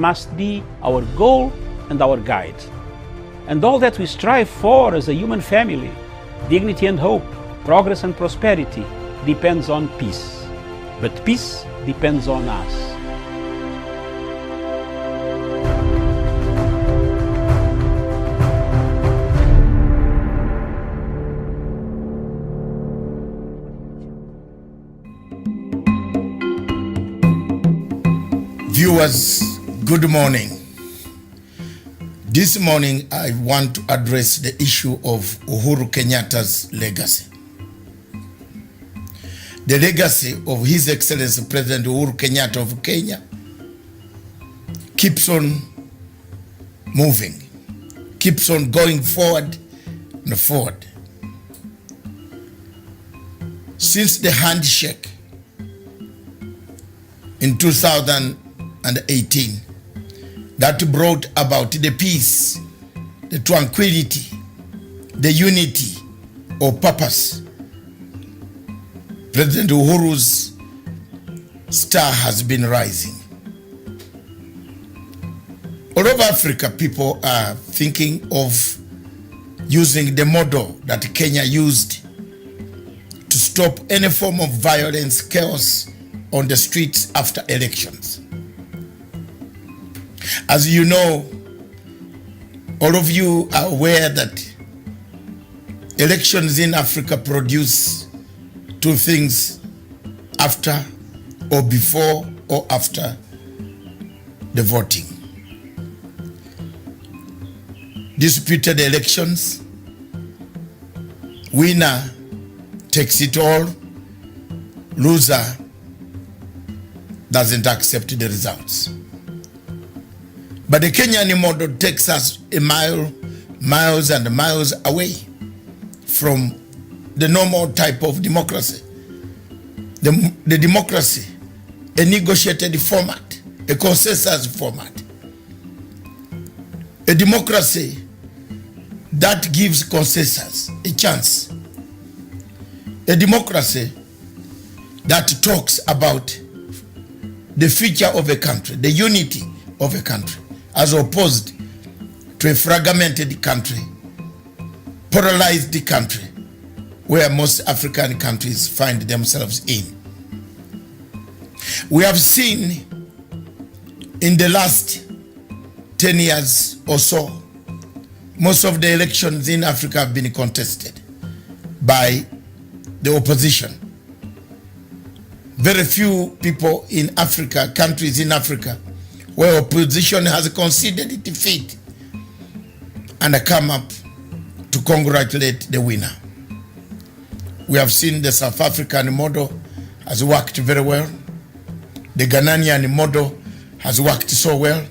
must be our goal and our guide. And all that we strive for as a human family, dignity and hope, progress and prosperity, depends on peace. But peace depends on us. Viewers, good morning. This morning I want to address the issue of Uhuru Kenyatta's legacy. The legacy of His Excellency President Uhuru Kenyatta of Kenya keeps on moving, keeps on going forward and forward. Since the handshake in 2018 that brought about the peace, the tranquility, the unity of purpose, President Uhuru's star has been rising. All over Africa, people are thinking of using the model that Kenya used to stop any form of violence, chaos on the streets after elections. As you know, all of you are aware that elections in Africa produce two things: after or before or after the voting. Disputed elections, winner takes it all, loser doesn't accept the results. But the Kenyan model takes us miles and miles away from the normal type of democracy. The democracy, a negotiated format, a consensus format. A democracy that gives consensus a chance. A democracy that talks about the future of a country, the unity of a country, as opposed to a fragmented country, polarized country, where most African countries find themselves in. We have seen in the last 10 years or so, most of the elections in Africa have been contested by the opposition. Very few people in Africa, countries in Africa, where opposition has conceded defeat and come up to congratulate the winner. We have seen the South African model has worked very well. The Ghanaian model has worked so well.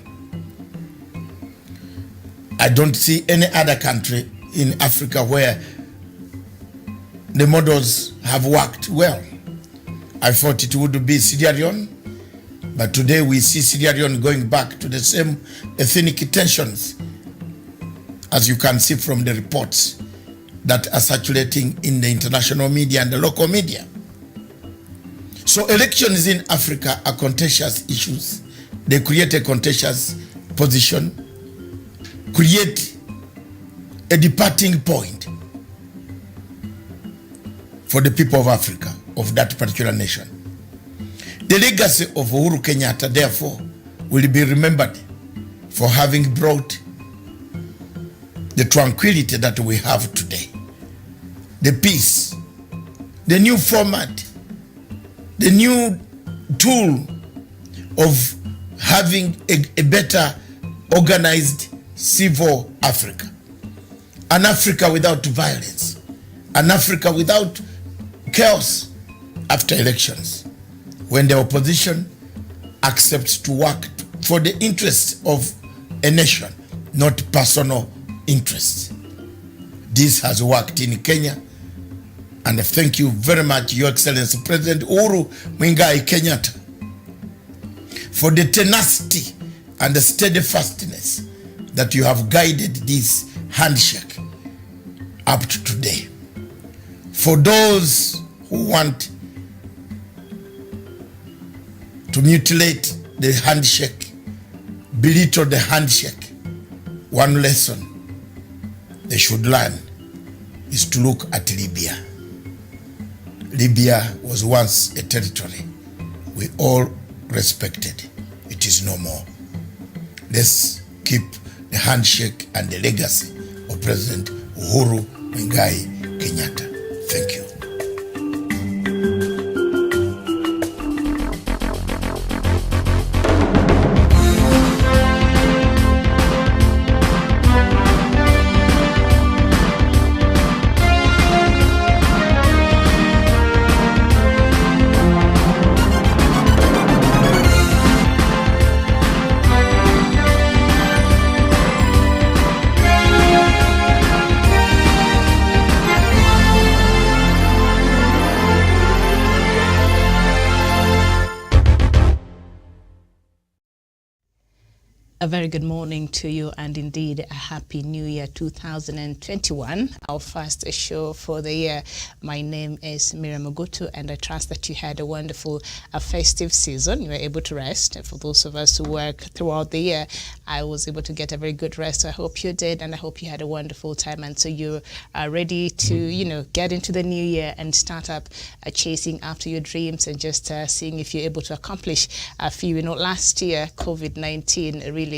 I don't see any other country in Africa where the models have worked well. I thought it would be Sierra Leone, but today we see Sierra Leone going back to the same ethnic tensions, as you can see from the reports that are circulating in the international media and the local media. So elections in Africa are contentious issues. They create a contentious position, create a departing point for the people of Africa, of that particular nation. The legacy of Uhuru Kenyatta, therefore, will be remembered for having brought the tranquility that we have today, the peace, the new format, the new tool of having a better organized civil Africa, an Africa without violence, an Africa without chaos after elections, when the opposition accepts to work for the interests of a nation, not personal interests. This has worked in Kenya, and thank you very much, Your Excellency President Uhuru Kenyatta, for the tenacity and the steadfastness that you have guided this handshake up to today. For those who want to mutilate the handshake belittle the handshake. One lesson they should learn is to look at Libya. Libya was once a territory we all respected. It is no more. Let's keep the handshake and the legacy of President Uhuru Kenyatta. Thank you. A very good morning to you, and indeed a happy new year 2021, our first show for the year. My name is Miriam Ogutu, and I trust that you had a wonderful festive season. You were able to rest. For those of us who work throughout the year, I was able to get a very good rest. So I hope you did, and I hope you had a wonderful time. And so you are ready to, get into the new year and start up chasing after your dreams and just seeing if you're able to accomplish a few. Last year, COVID-19 really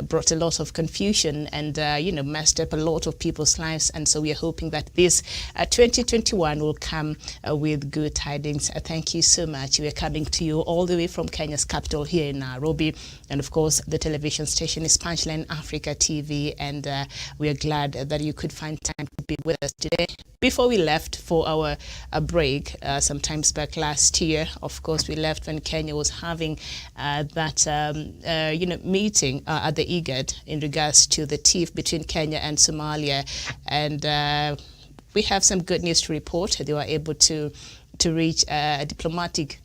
brought a lot of confusion and, messed up a lot of people's lives. And so we are hoping that this 2021 will come with good tidings. Thank you so much. We are coming to you all the way from Kenya's capital here in Nairobi. And of course, the television station is Punchline Africa TV. And we are glad that you could find time to be with us today. Before we left for our break, some times back last year, of course, we left when Kenya was having that, meeting at the IGAD in regards to the tiff between Kenya and Somalia. And we have some good news to report. They were able to reach a diplomatic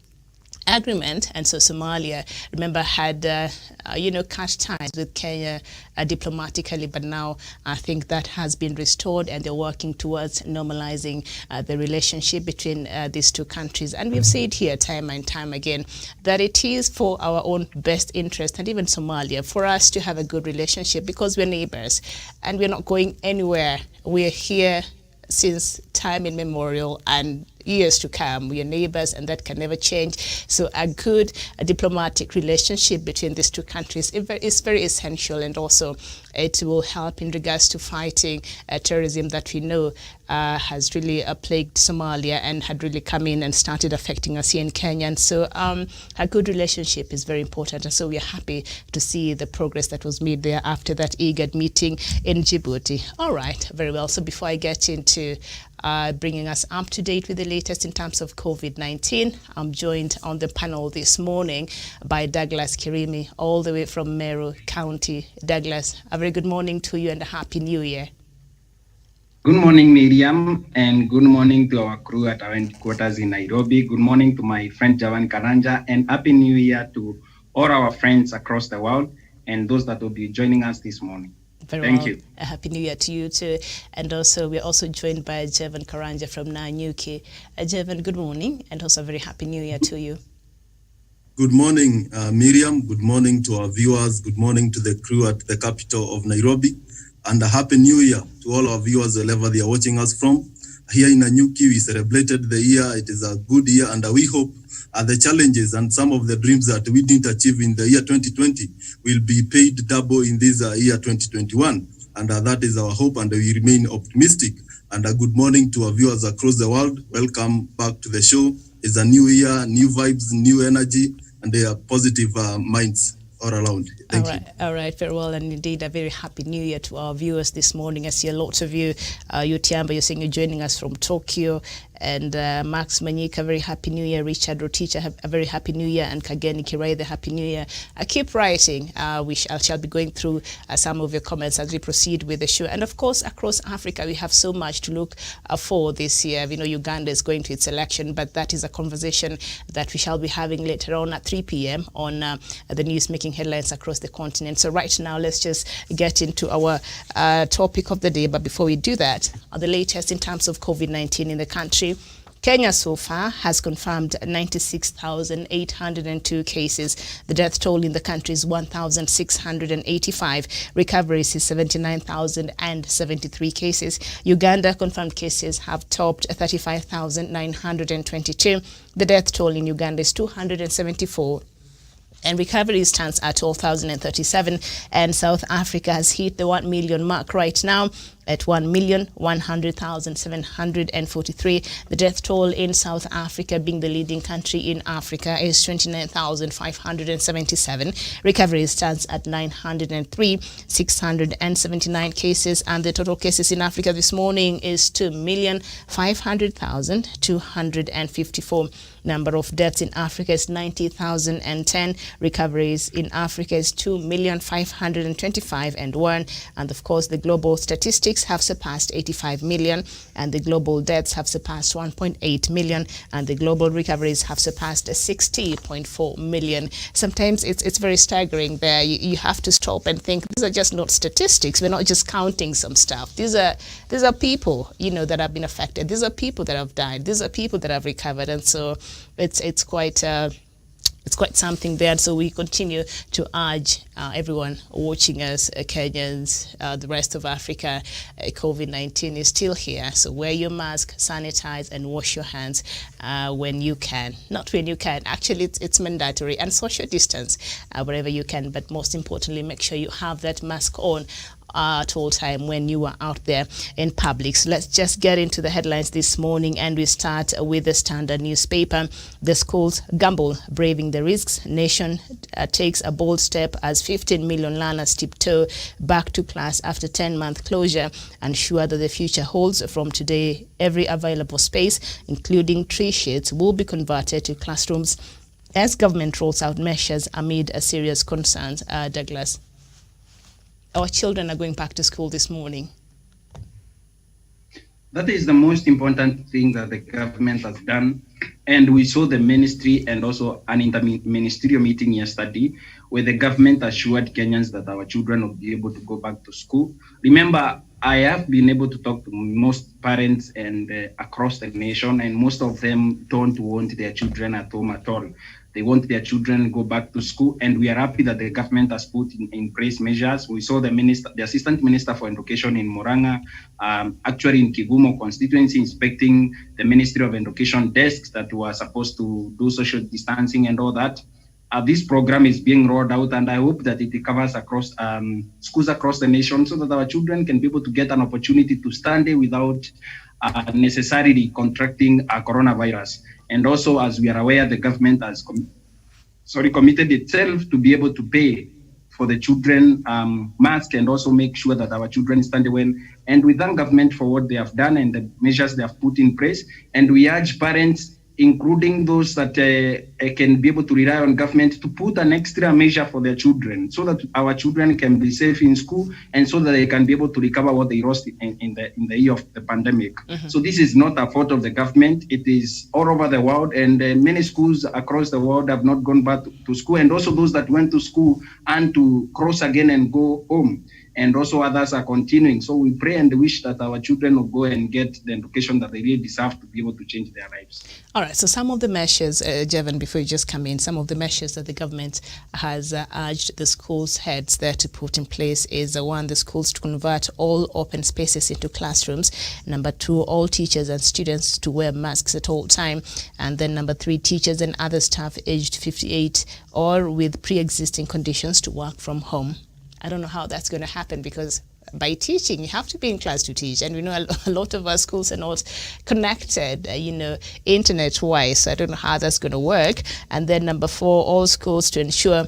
agreement, and so Somalia, remember, had cut ties with Kenya diplomatically, but now I think that has been restored, and they're working towards normalizing the relationship between these two countries. And we've said here time and time again that it is for our own best interest, and even Somalia, for us to have a good relationship, because we're neighbors and we're not going anywhere. We're here since time immemorial and years to come. We are neighbors, and that can never change. So a good diplomatic relationship between these two countries is very essential, and also it will help in regards to fighting terrorism that we know has really plagued Somalia and had really come in and started affecting us here in Kenya. And so a good relationship is very important, and so we are happy to see the progress that was made there after that IGAD meeting in Djibouti. All right, very well. So before I get into bringing us up to date with the latest in terms of COVID-19, I'm joined on the panel this morning by Douglas Kirimi, all the way from Meru County. Douglas, a very good morning to you and a happy new year. Good morning, Miriam, and good morning to our crew at our headquarters in Nairobi. Good morning to my friend Javan Karanja, and happy new year to all our friends across the world and those that will be joining us this morning. Thank you. A happy new year to you too. And also, we're also joined by Javan Karanja from Nanyuki. Javan, good morning, and also a very happy new year to you. Good morning, Miriam. Good morning to our viewers. Good morning to the crew at the capital of Nairobi. And a happy new year to all our viewers wherever they are watching us from. Here in Nanyuki, we celebrated the year. It is a good year, and we hope the challenges and some of the dreams that we didn't achieve in the year 2020 will be paid double in this year 2021. And that is our hope, and we remain optimistic. And a good morning to our viewers across the world. Welcome back to the show. It's a new year, new vibes, new energy, and they are positive minds all around. Thank you. All right, very well, and indeed a very happy new year to our viewers this morning. I see a lot of you, Yutiamba, you're saying you're joining us from Tokyo, and Max Manyika, very happy new year. Richard Roticha, a very happy new year, and Kageni Kirai, the happy new year. Keep writing. I shall be going through some of your comments as we proceed with the show. And of course, across Africa, we have so much to look for this year. We know Uganda is going to its election, but that is a conversation that we shall be having later on at 3 p.m. on the news making headlines across the continent. So right now, let's just get into our topic of the day. But before we do that, the latest in terms of COVID-19 in the country. Kenya so far has confirmed 96,802 cases. The death toll in the country is 1,685. Recoveries is 79,073 cases. Uganda confirmed cases have topped 35,922. The death toll in Uganda is 274. And recovery stands at 12,037, and South Africa has hit the 1 million mark right now at 1,100,743. The death toll in South Africa, being the leading country in Africa, is 29,577. Recovery stands at 903, 679 cases, and the total cases in Africa this morning is 2,500,254. Number of deaths in Africa is 90,010. Recoveries in Africa is 2,525,001. And of course, the global statistics have surpassed 85 million, and the global deaths have surpassed 1.8 million, and the global recoveries have surpassed 60.4 million. Sometimes it's very staggering there. You have to stop and think, these are just not statistics. We're not just counting some stuff. These are people, that have been affected. These are people that have died. These are people that have recovered. And so it's quite something there. And so we continue to urge everyone watching us, Kenyans, the rest of Africa. COVID-19 is still here. So wear your mask, sanitize, and wash your hands when you can. Not when you can. Actually, it's mandatory. And social distance wherever you can. But most importantly, make sure you have that mask on at all time when you are out there in public. So let's just get into the headlines this morning, and we start with the Standard newspaper. The schools gamble, braving the risks. Nation takes a bold step as 15 million learners tiptoe back to class after 10-month closure, and sure that the future holds. From today, every available space, including tree shades, will be converted to classrooms as government rolls out measures amid a serious concerns. Douglas, our children are going back to school this morning. That is the most important thing that the government has done. And we saw the ministry and also an interministerial meeting yesterday where the government assured Kenyans that our children will be able to go back to school. Remember, I have been able to talk to most parents and across the nation, and most of them don't want their children at home at all. They want their children to go back to school, and we are happy that the government has put in place measures. We saw the assistant minister for education in Murang'a, actually in Kigumo constituency, inspecting the Ministry of Education desks that were supposed to do social distancing and all that. This program is being rolled out, and I hope that it covers across schools across the nation, so that our children can be able to get an opportunity to study without necessarily contracting a coronavirus. And also, as we are aware, the government has committed itself to be able to pay for the children mask, and also make sure that our children study well. And we thank government for what they have done and the measures they have put in place. And we urge parents, including those that can be able to rely on government, to put an extra measure for their children, so that our children can be safe in school, and so that they can be able to recover what they lost in the year of the pandemic. Mm-hmm. So this is not a fault of the government. It is all over the world, and many schools across the world have not gone back to school, and also those that went to school and to cross again and go home. And also others are continuing. So we pray and wish that our children will go and get the education that they really deserve to be able to change their lives. All right, so some of the measures, Jevan, before you just come in, some of the measures that the government has urged the schools' heads there to put in place is one, the schools to convert all open spaces into classrooms. Number two, all teachers and students to wear masks at all time. And then number three, teachers and other staff aged 58 or with pre-existing conditions to work from home. I don't know how that's going to happen, because by teaching, you have to be in class to teach. And we know a lot of our schools are not connected, internet-wise. So I don't know how that's going to work. And then number four, all schools to ensure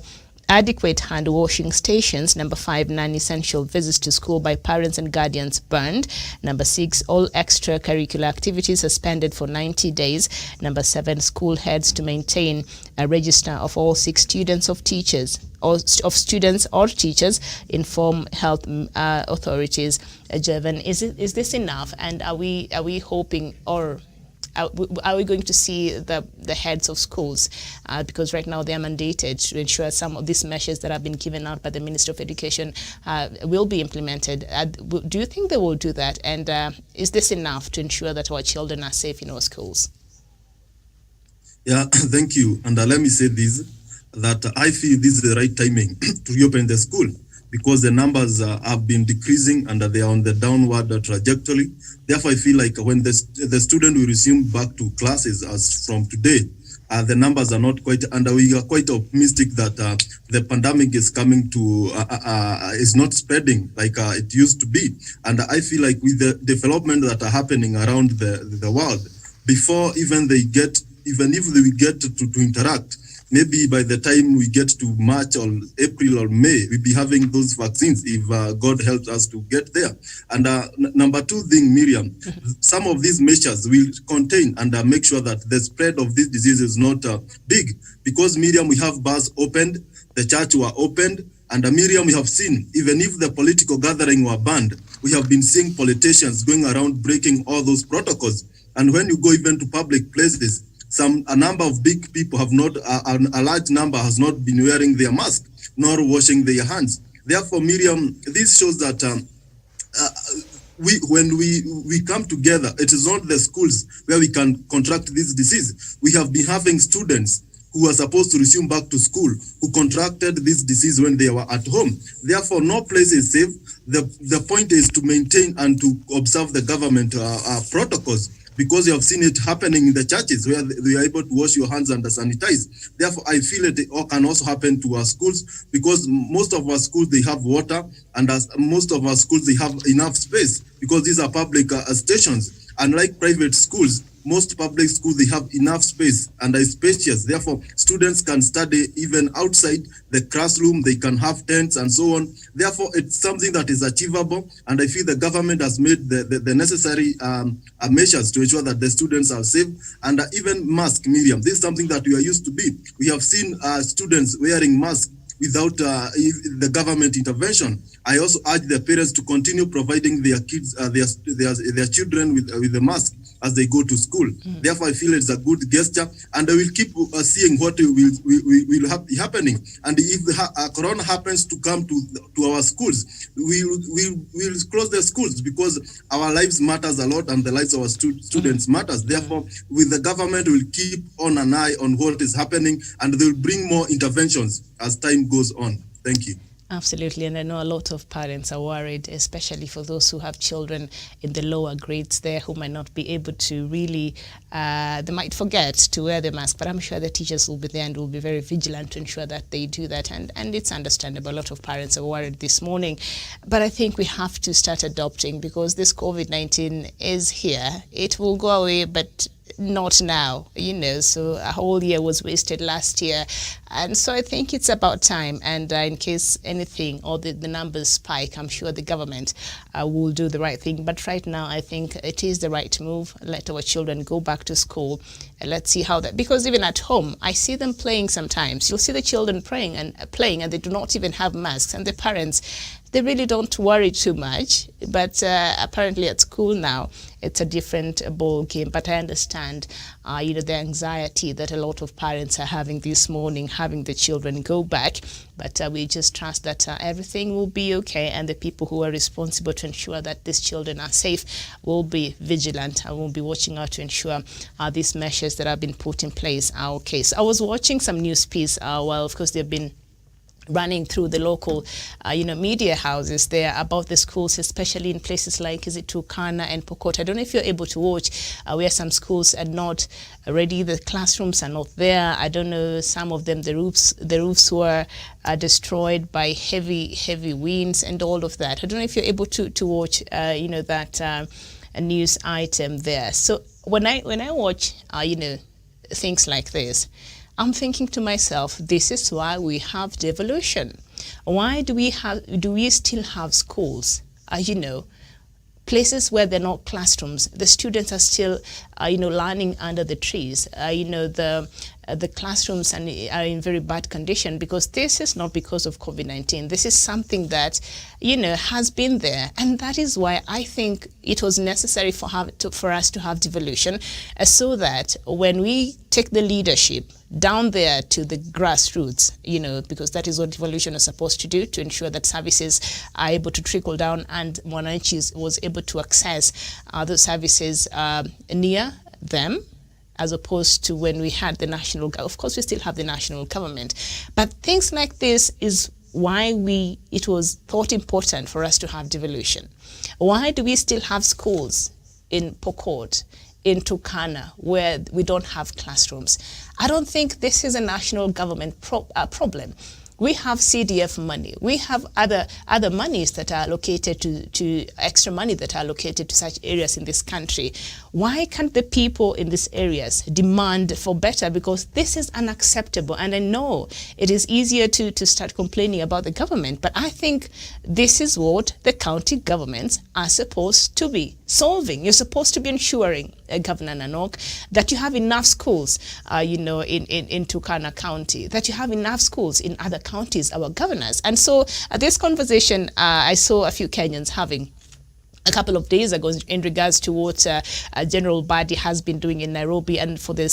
adequate hand washing stations. Number five, non-essential visits to school by parents and guardians banned. Number six, all extracurricular activities suspended for 90 days. Number seven, school heads to maintain a register of all sick students of teachers or of students or teachers, inform health authorities. Jevan, is this enough? And are we hoping, or are we going to see the heads of schools, because right now they are mandated to ensure some of these measures that have been given out by the Minister of Education will be implemented? Do you think they will do that? And is this enough to ensure that our children are safe in our schools? Yeah, thank you. And let me say this, that I feel this is the right timing to reopen the school because the numbers have been decreasing and they are on the downward trajectory. Therefore, I feel like when the student will resume back to classes as from today, the numbers are not quite, and we are quite optimistic that the pandemic is coming to, is not spreading like it used to be. And I feel like with the development that are happening around the world, before even if we get to interact, maybe by the time we get to March or April or May, we'll be having those vaccines if God helps us to get there. And number two thing, Miriam, some of these measures will contain and make sure that the spread of this disease is not big. Because, Miriam, we have bars opened, the church were opened, and Miriam, we have seen, even if the political gathering were banned, we have been seeing politicians going around breaking all those protocols. And when you go even to public places, a number of big people have not, a large number has not been wearing their mask, nor washing their hands. Therefore, Miriam, this shows that when we come together, it is not the schools where we can contract this disease. We have been having students who are supposed to resume back to school who contracted this disease when they were at home. Therefore, no place is safe. The point is to maintain and to observe the government protocols, because you have seen it happening in the churches where they are able to wash your hands and sanitize. Therefore, I feel it can also happen to our schools, because most of our schools, they have water, and most of our schools, they have enough space, because these are public stations. Unlike private schools, most public schools, they have enough space and are spacious. Therefore, students can study even outside the classroom. They can have tents and so on. Therefore, it's something that is achievable. And I feel the government has made the necessary measures to ensure that the students are safe. And even mask, Miriam, this is something that we are used to be. We have seen students wearing masks without the government intervention. I also urge the parents to continue providing their kids, their children with the mask as they go to school. Therefore, I feel it's a good gesture, and I will keep seeing what will be happening. And if Corona happens to come to our schools, we'll close the schools, because our lives matters a lot, and the lives of our students matters. Therefore, with the government, we'll keep on an eye on what is happening, and they will bring more interventions as time goes on. Thank you. Absolutely, and I know a lot of parents are worried, especially for those who have children in the lower grades there who might not be able to really, they might forget to wear the mask, but I'm sure the teachers will be there and will be very vigilant to ensure that they do that, and it's understandable. A lot of parents are worried this morning, but I think we have to start adopting, because this COVID-19 is here. It will go away, but not now, so a whole year was wasted last year. And so I think it's about time, and in case anything or the numbers spike, I'm sure the government will do the right thing. But right now, I think it is the right move. Let our children go back to school, and let's see how that, because even at home, I see them playing sometimes. You'll see the children playing, and they do not even have masks, and the parents, they really don't worry too much. But apparently at school now, it's a different ball game. But I understand, the anxiety that a lot of parents are having this morning, having the children go back. But we just trust that everything will be okay, and the people who are responsible to ensure that these children are safe will be vigilant and will be watching out to ensure these measures that have been put in place are okay. So I was watching some news piece, of course they've been running through the local, media houses there about the schools, especially in places like, is it Turkana and Pokot? I don't know if you're able to watch where some schools are not ready, the classrooms are not there. I don't know, some of them, the roofs were destroyed by heavy winds and all of that. I don't know if you're able to watch, that a news item there. So when I watch, things like this, I'm thinking to myself, this is why we have devolution. Why do we still have schools? Places where they're not classrooms. The students are still, learning under the trees. The classrooms are in very bad condition, because this is not because of COVID-19. This is something that, has been there. And that is why I think it was necessary for us to have devolution, so that when we take the leadership down there to the grassroots, because that is what devolution is supposed to do, to ensure that services are able to trickle down and Mwananchi was able to access those services near them, as opposed to when we had the national, of course we still have the national government, but things like this is why it was thought important for us to have devolution. Why do we still have schools in Pokot, in Turkana, where we don't have classrooms? I don't think this is a national government problem. We have CDF money. We have other monies that are allocated to extra money that are allocated to such areas in this country. Why can't the people in these areas demand for better? Because this is unacceptable. And I know it is easier to start complaining about the government, but I think this is what the county governments are supposed to be solving. You're supposed to be ensuring, Governor Nanok, that you have enough schools, in Turkana County, that you have enough schools in other counties, our governors. And so this conversation I saw a few Kenyans having a couple of days ago in regards to what General Badi has been doing in Nairobi, and for the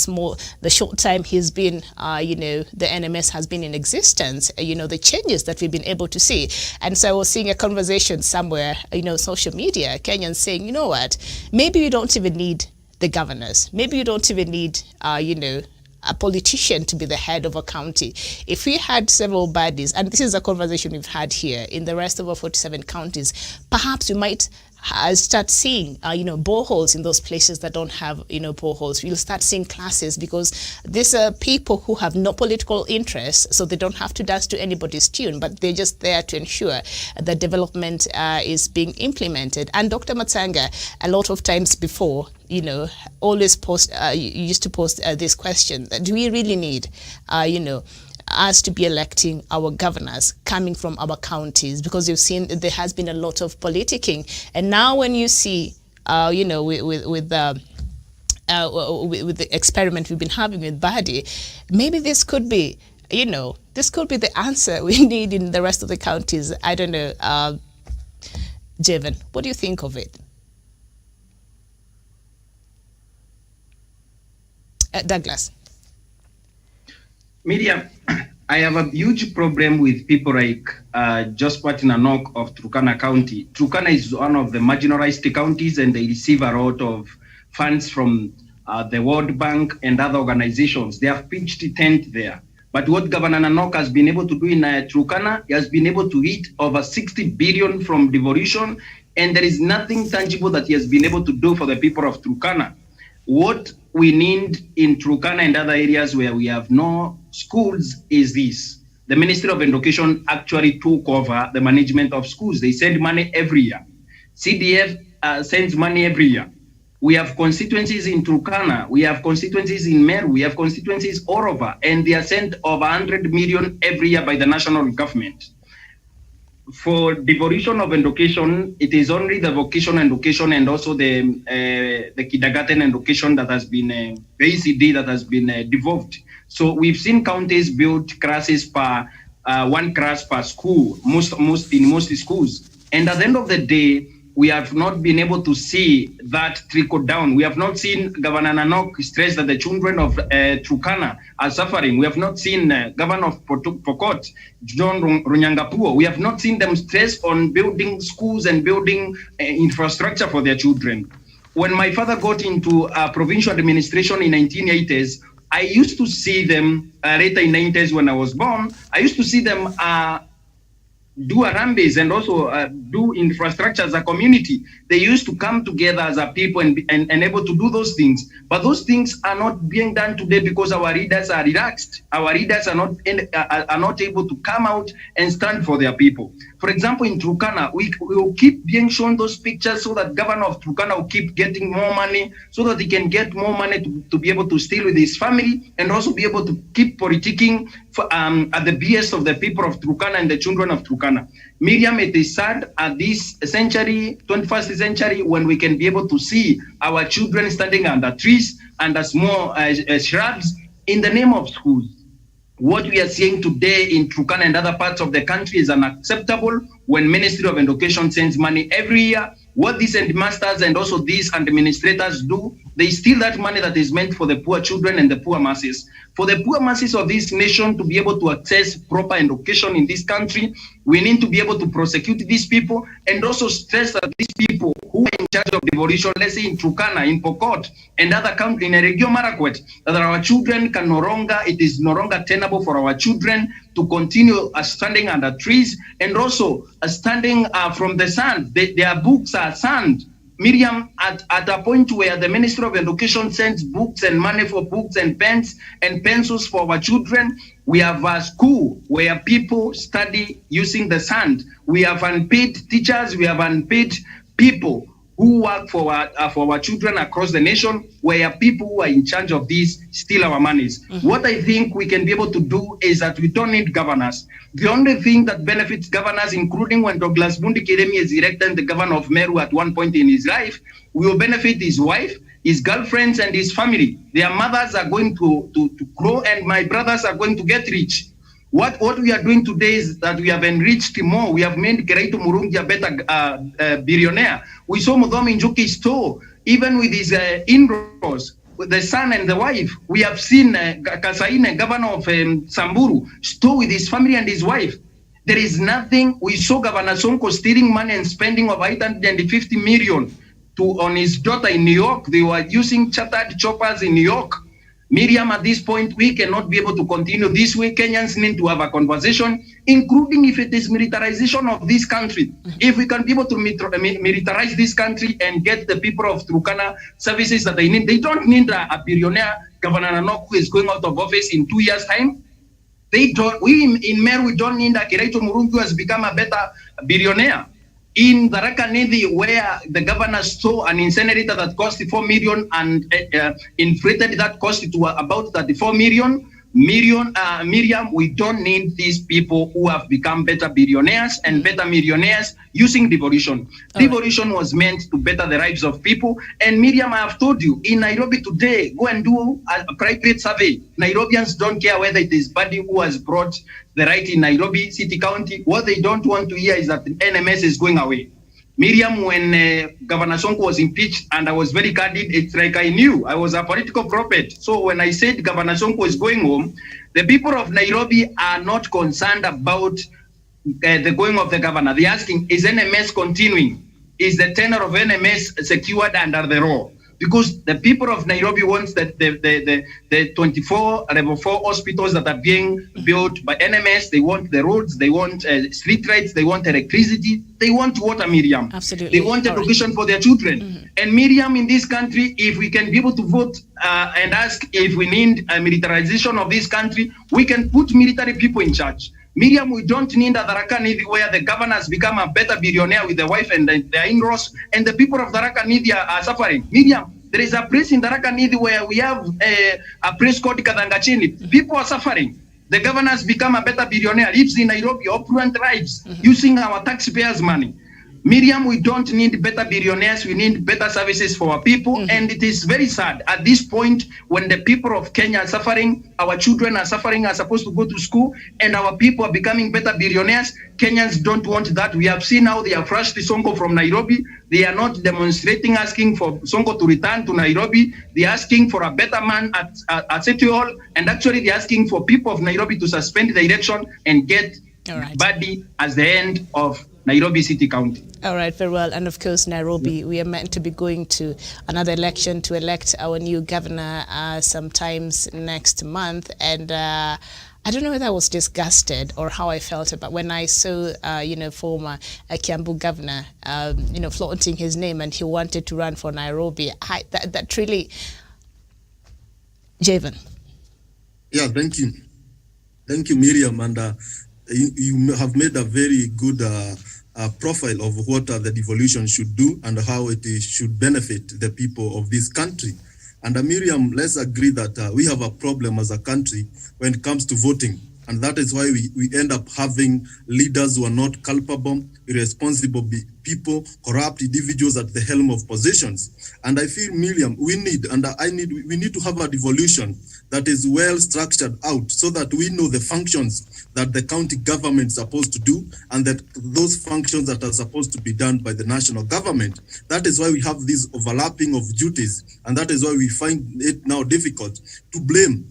short time he's been, the NMS has been in existence, the changes that we've been able to see. And so I was seeing a conversation somewhere, social media, Kenyans saying, you know what, maybe you don't even need the governors. Maybe you don't even need, a politician to be the head of a county. If we had several bodies, and this is a conversation we've had here in the rest of our 47 counties, perhaps we might start seeing, boreholes in those places that don't have, boreholes. We'll start seeing classes, because these are people who have no political interest, so they don't have to dance to anybody's tune, but they're just there to ensure that development is being implemented. And Dr. Matsanga, a lot of times before, always used to post this question: do we really need, us to be electing our governors coming from our counties? Because you've seen there has been a lot of politicking, and now when you see, with the experiment we've been having with Badi, maybe this could be, this could be the answer we need in the rest of the counties. I don't know, Javen, what do you think of it? Douglas. Miriam, I have a huge problem with people like Josphat Nanok of Turkana County. Turkana is one of the marginalized counties, and they receive a lot of funds from the World Bank and other organizations. They have pitched a tent there. But what Governor Nanok has been able to do in Turkana, he has been able to hit over 60 billion from devolution, and there is nothing tangible that he has been able to do for the people of Turkana. What we need in Turkana and other areas where we have no schools is this. The Ministry of Education actually took over the management of schools. They send money every year. CDF sends money every year. We have constituencies in Turkana, we have constituencies in Meru, we have constituencies all over, and they are sent over 100 million every year by the national government. For devolution of education, it is only the vocational education and also the kindergarten education that has been, the ECD that has been devolved. So we've seen counties build classes per, one class per school, in most schools. And at the end of the day, we have not been able to see that trickle down. We have not seen Governor Nanok stress that the children of Turkana are suffering. We have not seen Governor of Pokot, John Runyangapuo. We have not seen them stress on building schools and building infrastructure for their children. When my father got into provincial administration in 1980s, I used to see them, later in 90s when I was born, I used to see them do Arambes and also do infrastructure as a community. They used to come together as a people and able to do those things. But those things are not being done today because our leaders are relaxed. Our leaders are not able to come out and stand for their people. For example, in Turkana, we will keep being shown those pictures so that governor of Turkana will keep getting more money so that he can get more money to be able to stay with his family and also be able to keep politicking for, at the behest of the people of Turkana and the children of Turkana. Miriam, it is sad at this century, 21st century, when we can be able to see our children standing under trees, under small shrubs in the name of schools. What we are seeing today in Turkana and other parts of the country is unacceptable when Ministry of Education sends money every year. What these headmasters and also these administrators do, They steal that money that is meant for the poor children and the poor masses. For the poor masses of this nation to be able to access proper education in this country, we need to be able to prosecute these people and also stress that these people who are in charge of devolution, let's say in Turkana, in Pokot, and other countries, in Regio Marakwet, that our children can no longer, it is no longer tenable for our children to continue standing under trees and also standing from the sand. Their books are sand. Miriam, at a point where the Ministry of Education sends books and money for books and pens and pencils for our children, we have a school where people study using the sand. We have unpaid teachers, we have unpaid people who work for our children across the nation, where people who are in charge of this steal our monies. What I think we can be able to do is that we don't need governors. The only thing that benefits governors, including when Douglas Bundi Kiremi is elected the governor of Meru at one point in his life, will benefit his wife, his girlfriends, and his family. Their mothers are going to grow, and my brothers are going to get rich. What we are doing today is that we have enriched more. We have made Kereito Murungi a better billionaire. We saw Mudomi Njuki store, even with his in-laws, with the son and the wife. We have seen Kasaine, governor of Samburu, store with his family and his wife. There is nothing. We saw Governor Sonko stealing money and spending of 850 million on his daughter in New York. They were using chartered choppers in New York. Miriam, at this point, we cannot be able to continue this way. Kenyans need to have a conversation, including if it is militarization of this country. If we can be able to militarize this country and get the people of Turkana services that they need. They don't need a billionaire, Governor Nanok, who is going out of office in 2 years' time. They don't. We in Meru, we don't need a Kereito Murungi who has become a better billionaire. In Tharaka Nithi, where the governor saw an incinerator that cost 4 million and inflated that cost to about 34 million. Miriam, we don't need these people who have become better billionaires and better millionaires using devolution. Devolution was meant to better the lives of people. And Miriam, I have told you, in Nairobi today, go and do a private survey. Nairobians don't care whether it is Buddy who has brought the right in Nairobi City County. What they don't want to hear is that the NMS is going away. Miriam, when Governor Sonko was impeached, and I was very candid, it's like I knew I was a political prophet. So when I said Governor Sonko is going home, the people of Nairobi are not concerned about the going of the governor. They're asking, is NMS continuing? Is the tenure of NMS secured under the law? Because the people of Nairobi want that the 24 level 4 hospitals that are being built by NMS, they want the roads, they want street lights, they want electricity, they want water, Miriam. Absolutely. They want education for their children. And Miriam, in this country, if we can be able to vote and ask if we need a militarization of this country, we can put military people in charge. Miriam, we don't need a Tharaka Nithi where the governor has become a better billionaire with the wife and their in-laws, and the people of Tharaka Nithi are suffering. Miriam, there is a place in Tharaka Nithi where we have a place called Kadangachini. People are suffering. The governor has become a better billionaire, lives in Nairobi, opulent lives, using our taxpayers' money. Miriam, we don't need better billionaires, we need better services for our people. And it is very sad at this point when the people of Kenya are suffering, our children are suffering, are supposed to go to school, and our people are becoming better billionaires. Kenyans don't want that. We have seen how they have rushed Sonko from Nairobi. They are not demonstrating, asking for Sonko to return to Nairobi. They are asking for a better man at City Hall, and actually they are asking for people of Nairobi to suspend the election and get Buddy as the end of Nairobi City County. All right, very well. And of course, Nairobi, we are meant to be going to another election to elect our new governor sometimes next month. And I don't know whether I was disgusted or how I felt about when I saw, former Kiambu governor, flaunting his name and he wanted to run for Nairobi. That really, Javen. Yeah, thank you. Thank you, Miriam. And you have made a very good profile of what the devolution should do and how it should benefit the people of this country. And Miriam, let's agree that we have a problem as a country when it comes to voting. And that is why we end up having leaders who are not culpable, irresponsible people, corrupt individuals at the helm of positions. And I feel, Miriam, we need to have a devolution that is well structured out so that we know the functions that the county government is supposed to do and that those functions that are supposed to be done by the national government. That is why we have this overlapping of duties, and that is why we find it now difficult to blame.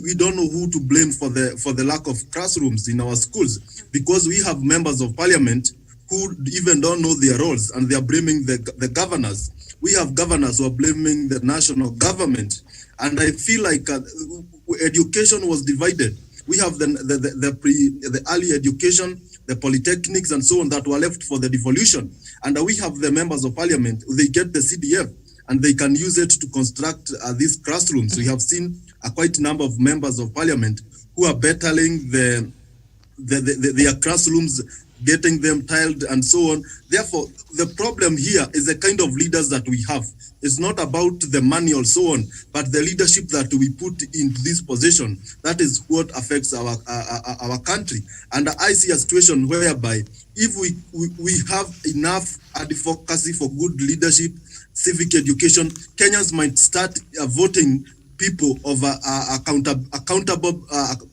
We don't know who to blame for the lack of classrooms in our schools, because we have members of parliament who even don't know their roles and they are blaming the governors. We have governors who are blaming the national government. And I feel like education was divided. We have the early education, the polytechnics and so on that were left for the devolution. And we have the members of parliament, they get the CDF and they can use it to construct these classrooms. We have seen quite a number of members of parliament who are battling their classrooms, getting them tiled and so on. Therefore, the problem here is the kind of leaders that we have. It's not about the money or so on, but the leadership that we put into this position. That is what affects our country. And I see a situation whereby if we have enough advocacy for good leadership, civic education, Kenyans might start voting people of accountable,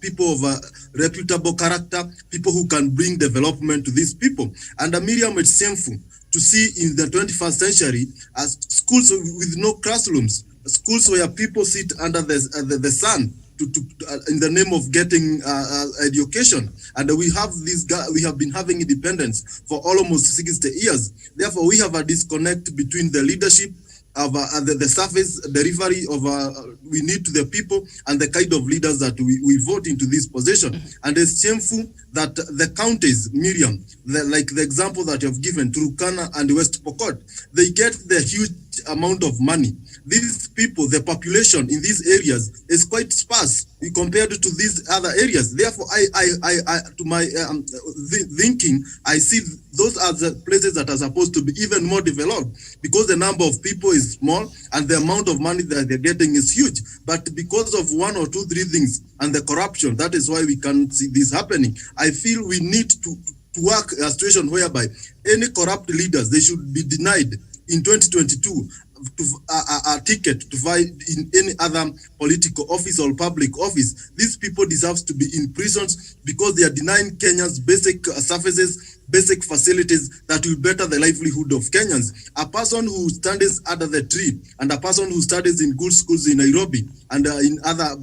people of reputable character, people who can bring development to these people. And Miriam, it's shameful to see in the 21st century as schools with no classrooms, schools where people sit under the sun in the name of getting education. And we have been having independence for almost 60 years. Therefore, we have a disconnect between the leadership of the service delivery of we need to the people and the kind of leaders that we vote into this position. And it's shameful that the counties, Miriam, like the example that you have given, Turkana and West Pokot, they get the huge amount of money. These people, the population in these areas is quite sparse compared to these other areas. Therefore, to my thinking, I see those are the places that are supposed to be even more developed, because the number of people is small and the amount of money that they're getting is huge. But because of one or two, three things and the corruption, that is why we can't see this happening. I feel we need to work a situation whereby any corrupt leaders, they should be denied in 2022 a ticket to fight in any other political office or public office. These people deserve to be in prisons because they are denying Kenyans basic services, basic facilities that will better the livelihood of Kenyans. A person who studies under the tree and a person who studies in good schools in Nairobi and in other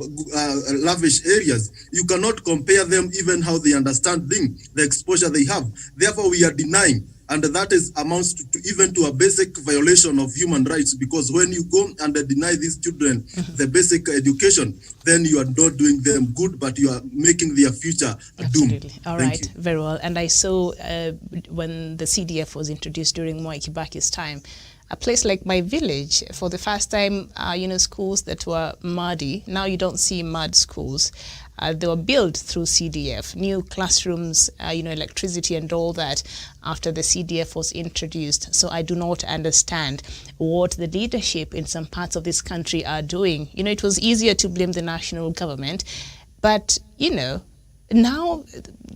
lavish areas, you cannot compare them even how they understand things, the exposure they have. Therefore, we are denying. And that is amounts to even to a basic violation of human rights, because when you go and deny these children the basic education, then you are not doing them good, but you are making their future doomed. Absolutely. All right, very well. And I saw when the CDF was introduced during Mwai Kibaki's time, a place like my village, for the first time, schools that were muddy, now you don't see mud schools. They were built through CDF, new classrooms, electricity and all that after the CDF was introduced. So I do not understand what the leadership in some parts of this country are doing. It was easier to blame the national government, but, now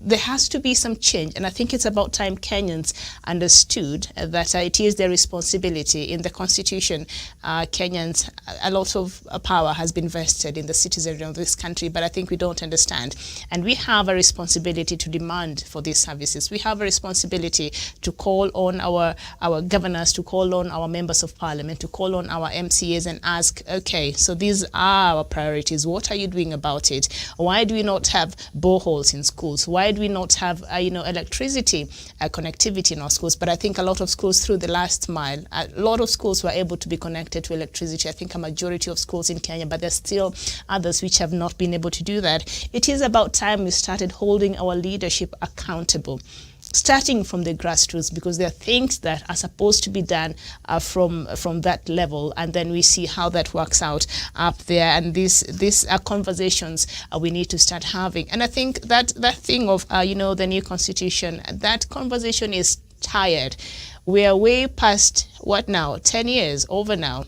there has to be some change, and I think it's about time Kenyans understood that it is their responsibility. In the Constitution, Kenyans, a lot of power has been vested in the citizenry of this country, but I think we don't understand. And we have a responsibility to demand for these services. We have a responsibility to call on our governors, to call on our members of parliament, to call on our MCAs and ask, okay, so these are our priorities. What are you doing about it? Why do we not have boreholes in schools? Why do we not have electricity connectivity in our schools? But I think a lot of schools through the last mile, a lot of schools were able to be connected to electricity. I think a majority of schools in Kenya, but there's still others which have not been able to do that. It is about time we started holding our leadership accountable, starting from the grassroots, because there are things that are supposed to be done from that level, and then we see how that works out up there. And these are conversations we need to start having. And I think that thing of the new constitution, that conversation is tired. We are way past, what now, 10 years over now.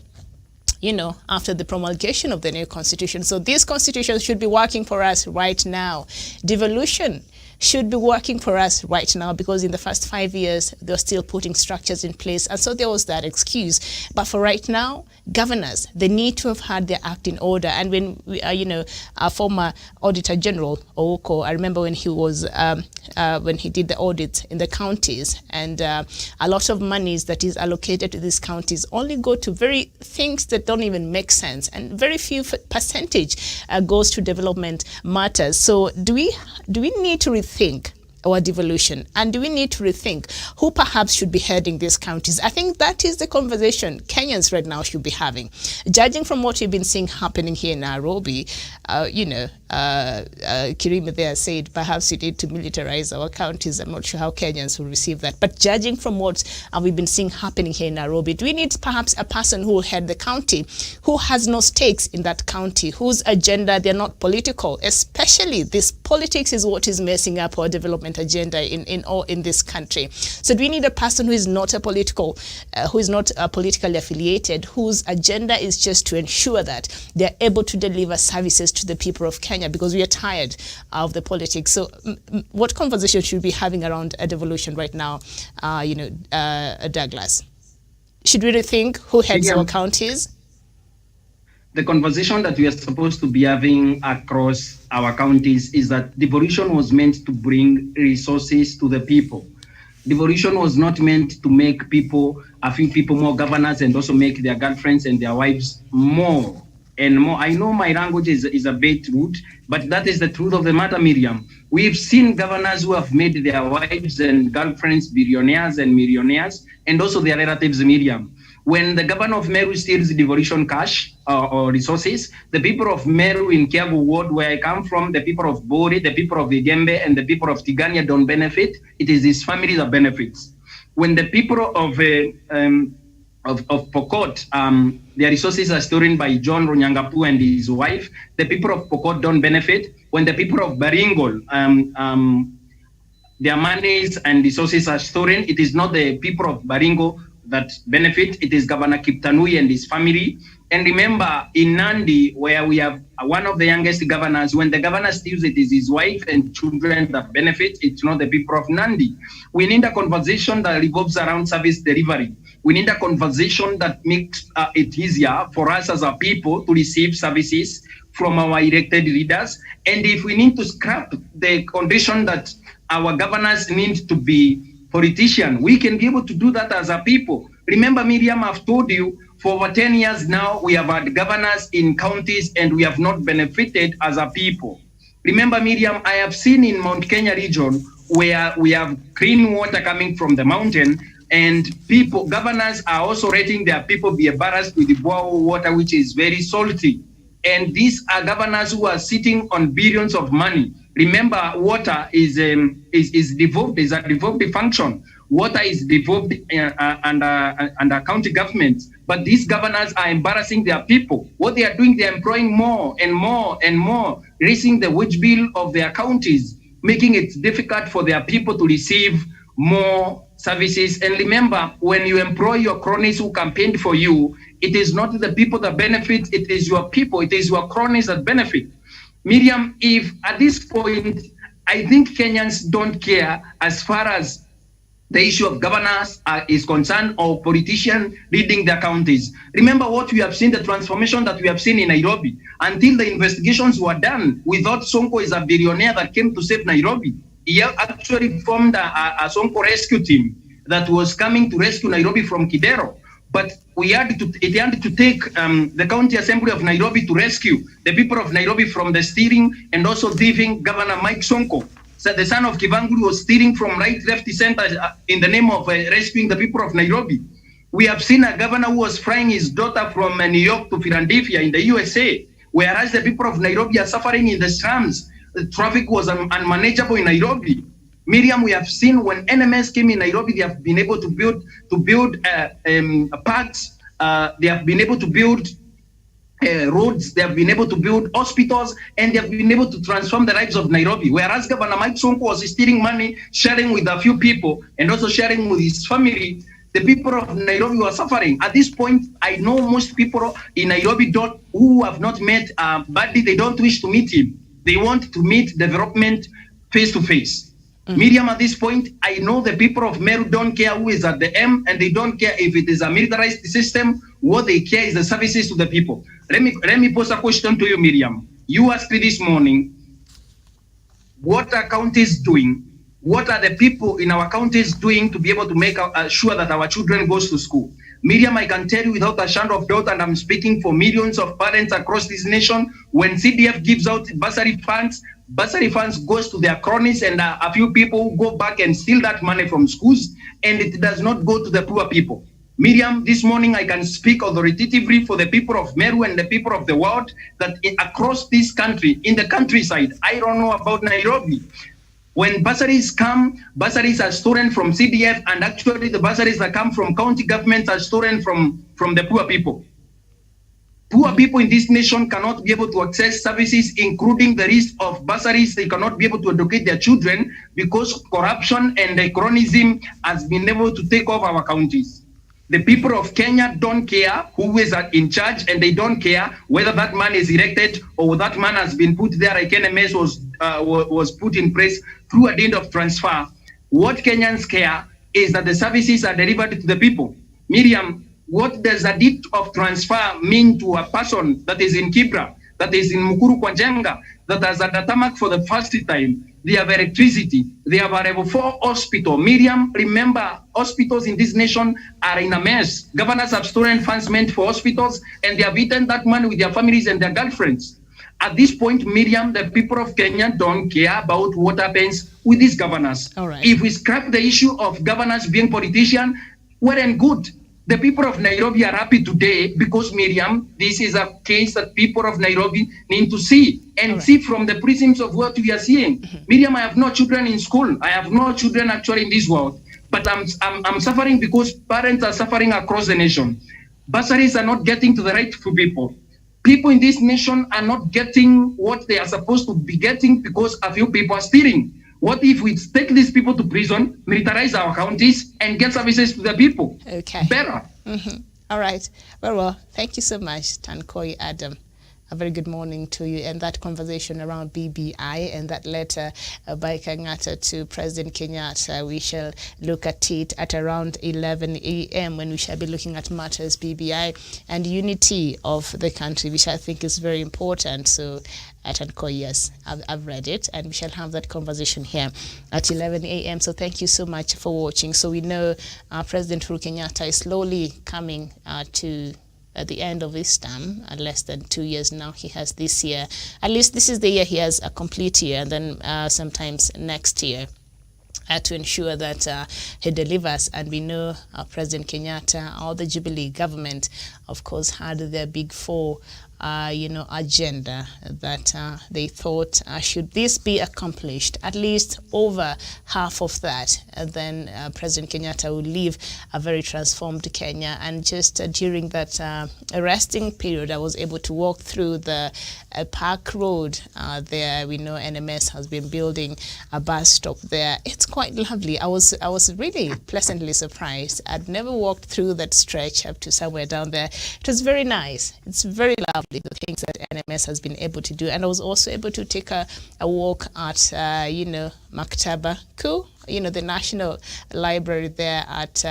after the promulgation of the new constitution. So this constitution should be working for us right now. Devolution should be working for us right now, because in the first 5 years, they're still putting structures in place. And so there was that excuse. But for right now, governors, they need to have had their act in order. And when, our former Auditor General, Oko, I remember when he was, when he did the audit in the counties, and a lot of monies that is allocated to these counties only go to very things that don't even make sense. And very few percentage goes to development matters. So do we need to rethink our devolution, and do we need to rethink who perhaps should be heading these counties? I think that is the conversation Kenyans right now should be having. Judging from what we've been seeing happening here in Nairobi, Kirimi there said perhaps we need to militarize our counties. I'm not sure how Kenyans will receive that. But judging from what we've been seeing happening here in Nairobi, do we need perhaps a person who will head the county, who has no stakes in that county, whose agenda, they're not political? Especially this politics is what is messing up our development agenda in this country. So do we need a person who is not politically affiliated, whose agenda is just to ensure that they're able to deliver services to the people of Kenya, because we are tired of the politics? So what conversation should we be having around a devolution right now, Douglas? Should we rethink who heads our counties? The conversation that we are supposed to be having across our counties is that devolution was meant to bring resources to the people. Devolution was not meant to make people, people more governors and also make their girlfriends and their wives more and more. I know my language is a bit rude, but that is the truth of the matter, Miriam. We've seen governors who have made their wives and girlfriends billionaires and millionaires, and also their relatives, Miriam. When the governor of Meru steals devolution cash or resources, the people of Meru in Kiagu Ward, where I come from, the people of Bori, the people of Igembe, and the people of Tigania don't benefit. It is his family that benefits. When the people of Pokot, their resources are stolen by John Runyangapu and his wife, the people of Pokot don't benefit. When the people of Baringol, their monies and resources are stolen, it is not the people of Baringo that benefit, it is Governor Kiptanui and his family. And remember, in Nandi, where we have one of the youngest governors, when the governor steals, it is his wife and children that benefit, it's not the people of Nandi. We need a conversation that revolves around service delivery. We need a conversation that makes it easier for us as a people to receive services from our elected leaders. And if we need to scrap the condition that our governors need to be politicians, we can be able to do that as a people. Remember, Miriam, I've told you, for over 10 years now, we have had governors in counties and we have not benefited as a people. Remember, Miriam, I have seen in Mount Kenya region where we have clean water coming from the mountain, and governors are also letting their people be embarrassed with the boil water, which is very salty. And these are governors who are sitting on billions of money. Remember, water is devolved, is a devolved function. Water is devolved under county government. But these governors are embarrassing their people. What they are doing, they are employing more and more and more, raising the wage bill of their counties, making it difficult for their people to receive more services. And remember, when you employ your cronies who campaigned for you, it is not the people that benefit, it is your people, it is your cronies that benefit. Miriam, if at this point, I think Kenyans don't care as far as the issue of governors is concerned, or politicians leading their counties. Remember what we have seen, the transformation that we have seen in Nairobi. Until the investigations were done, we thought Sonko is a billionaire that came to save Nairobi. He actually formed a Sonko rescue team that was coming to rescue Nairobi from Kidero. But it had to take the County Assembly of Nairobi to rescue the people of Nairobi from the stealing and also thieving Governor Mike Sonko. So the son of Kivangulu was stealing from right, left, center in the name of rescuing the people of Nairobi. We have seen a governor who was flying his daughter from New York to Philadelphia in the USA, whereas the people of Nairobi are suffering in the slums. The traffic was unmanageable in Nairobi. Miriam, we have seen when NMS came in Nairobi, they have been able to build parks. They have been able to build roads. They have been able to build hospitals, and they have been able to transform the lives of Nairobi. Whereas Governor Mike Sonko was stealing money, sharing with a few people, and also sharing with his family. The people of Nairobi were suffering. At this point, I know most people in Nairobi who have not met Badi, they don't wish to meet him. They want to meet development face to face. Miriam, at this point, I know the people of Meru don't care who is at the M, and they don't care if it is a militarized system. What they care is the services to the people. Let me pose a question to you, Miriam. You asked me this morning, what are counties doing? What are the people in our counties doing to be able to make sure that our children goes to school? Miriam, I can tell you without a shadow of doubt, and I'm speaking for millions of parents across this nation, when CDF gives out bursary funds goes to their cronies, and a few people go back and steal that money from schools, and it does not go to the poor people. Miriam, this morning I can speak authoritatively for the people of Meru and the people of the world that across this country, in the countryside, I don't know about Nairobi, when bursaries come, bursaries are stolen from CDF, and actually the bursaries that come from county governments are stolen from the poor people. Poor people in this nation cannot be able to access services, including the risk of bursaries. They cannot be able to educate their children because corruption and cronyism has been able to take over our counties. The people of Kenya don't care who is in charge, and they don't care whether that man is elected or that man has been put there like NMS was put in place through a deed of transfer. What Kenyans care is that the services are delivered to the people. Miriam, what does a deed of transfer mean to a person that is in Kibra, that is in Mukuru Kwanjenga, that has a Datamak for the first time? They have electricity, they have a level 4 hospital. Miriam, remember, hospitals in this nation are in a mess. Governors have stolen funds meant for hospitals, and they have eaten that money with their families and their girlfriends. At this point, Miriam, the people of Kenya don't care about what happens with these governors. All right. If we scrap the issue of governors being politicians, well and good. The people of Nairobi are happy today because, Miriam, this is a case that people of Nairobi need to see and see from the prisms of what we are seeing. Miriam, I have no children in school. I have no children actually in this world. But I'm suffering because parents are suffering across the nation. Bursaries are not getting to the rightful people. People in this nation are not getting what they are supposed to be getting because a few people are stealing. What if we take these people to prison, militarize our counties, and get services to the people? Okay. Better. All right. Well, thank you so much, Tankoi Adam. A very good morning to you. And that conversation around BBI and that letter by Kenyatta to President Kenyatta, we shall look at it at around 11 a.m. when we shall be looking at matters BBI and unity of the country, which I think is very important. So at Tankoi, yes, I've read it, and we shall have that conversation here at 11 a.m. So thank you so much for watching. So we know President Uhuru Kenyatta is slowly coming to at the end of his term, less than 2 years now. He has this year, at least this is the year he has a complete year, and then sometimes next year to ensure that he delivers. And we know President Kenyatta or the Jubilee government, of course, had their big four agenda that they thought should this be accomplished, at least over half of that, then President Kenyatta will leave a very transformed Kenya. And just during that resting period, I was able to walk through the Park Road there. We know NMS has been building a bus stop there. It's quite lovely. I was really pleasantly surprised. I'd never walked through that stretch up to somewhere down there. It was very nice. It's very lovely, the things that NMS has been able to do. And I was also able to take a walk at, Maktaba Kuu, the National Library there at,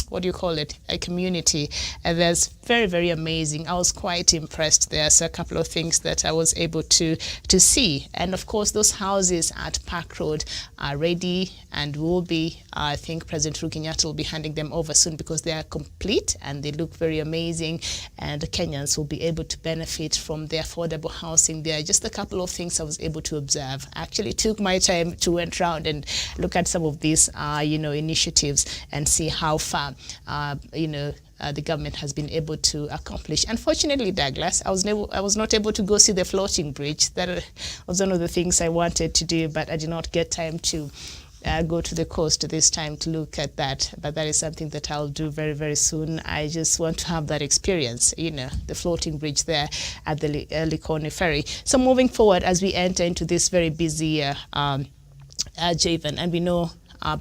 what do you call it, a community. And that's very, very amazing. I was quite impressed there. So a couple of things that I was able to see. And of course, those houses at Park Road are ready and will be, I think President Uhuru Kenyatta will be handing them over soon because they are complete and they look very amazing. And the Kenyans will be able to benefit from the affordable housing there. Just a couple of things I was able to observe. I actually took my time to went around and look at some of these, initiatives and see how far, the government has been able to accomplish. Unfortunately, Douglas, I was not able to go see the floating bridge. That was one of the things I wanted to do, but I did not get time to go to the coast this time to look at that. But that is something that I'll do very, very soon. I just want to have that experience, the floating bridge there at the Likoni Ferry. So moving forward, as we enter into this very busy Javan, and we know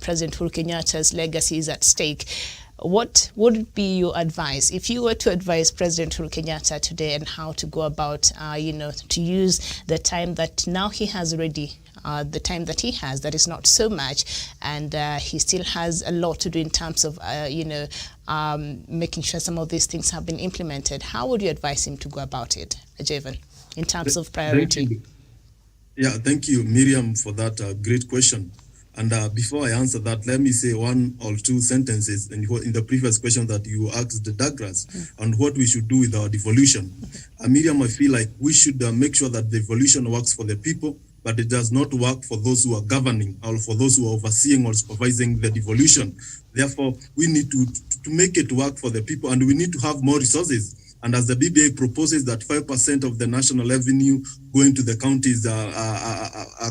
President Uhuru Kenyatta's legacy is at stake. what would be your advice if you were to advise President Uhuru Kenyatta today and how to go about, to use the time that now he has already, the time that he has, that is not so much, and he still has a lot to do in terms of, making sure some of these things have been implemented. How would you advise him to go about it, Javan, in terms of priority? Thank you, Miriam, for that great question. And before I answer that, let me say one or two sentences in the previous question that you asked Douglas on what we should do with our devolution. Miriam, I feel like we should make sure that devolution works for the people, but it does not work for those who are governing or for those who are overseeing or supervising the devolution. Therefore, we need to make it work for the people, and we need to have more resources. And as the BBA proposes that 5% of the national revenue going to the counties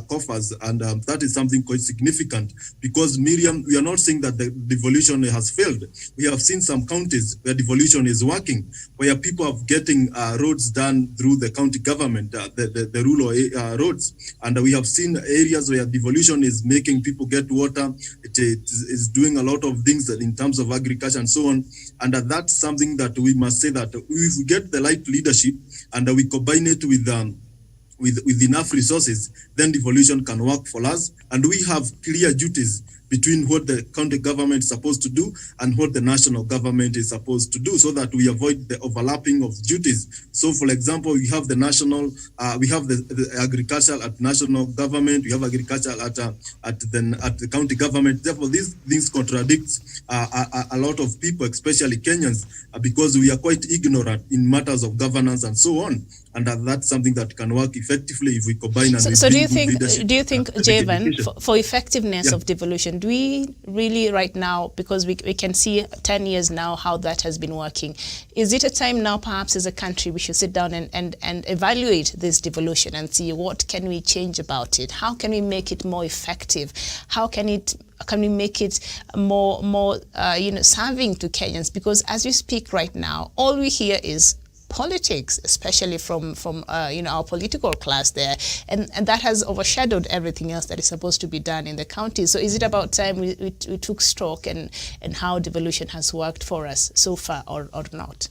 coffers, and that is something quite significant, because, Miriam, we are not saying that the devolution has failed. We have seen some counties where devolution is working, where people are getting roads done through the county government, the rural roads. And we have seen areas where devolution is making people get water. It is doing a lot of things in terms of agriculture and so on. And that's something that we must say that if we get the right leadership and we combine it with enough resources, then devolution can work for us. And we have clear duties between what the county government is supposed to do and what the national government is supposed to do, so that we avoid the overlapping of duties. So, for example, we have the national, we have the agriculture at national government, we have agriculture at the county government. Therefore, these things contradict a lot of people, especially Kenyans, because we are quite ignorant in matters of governance and so on. And that's something that can work effectively if we combine. So do you think, Javan, for effectiveness of devolution, do we really right now, because we can see 10 years now how that has been working, is it a time now perhaps as a country we should sit down and evaluate this devolution and see what can we change about it? How can we make it more effective? How can we make it more serving to Kenyans? Because as we speak right now, all we hear is politics, especially from our political class there, and that has overshadowed everything else that is supposed to be done in the county. So is it about time we took stock and how devolution has worked for us so far, or not?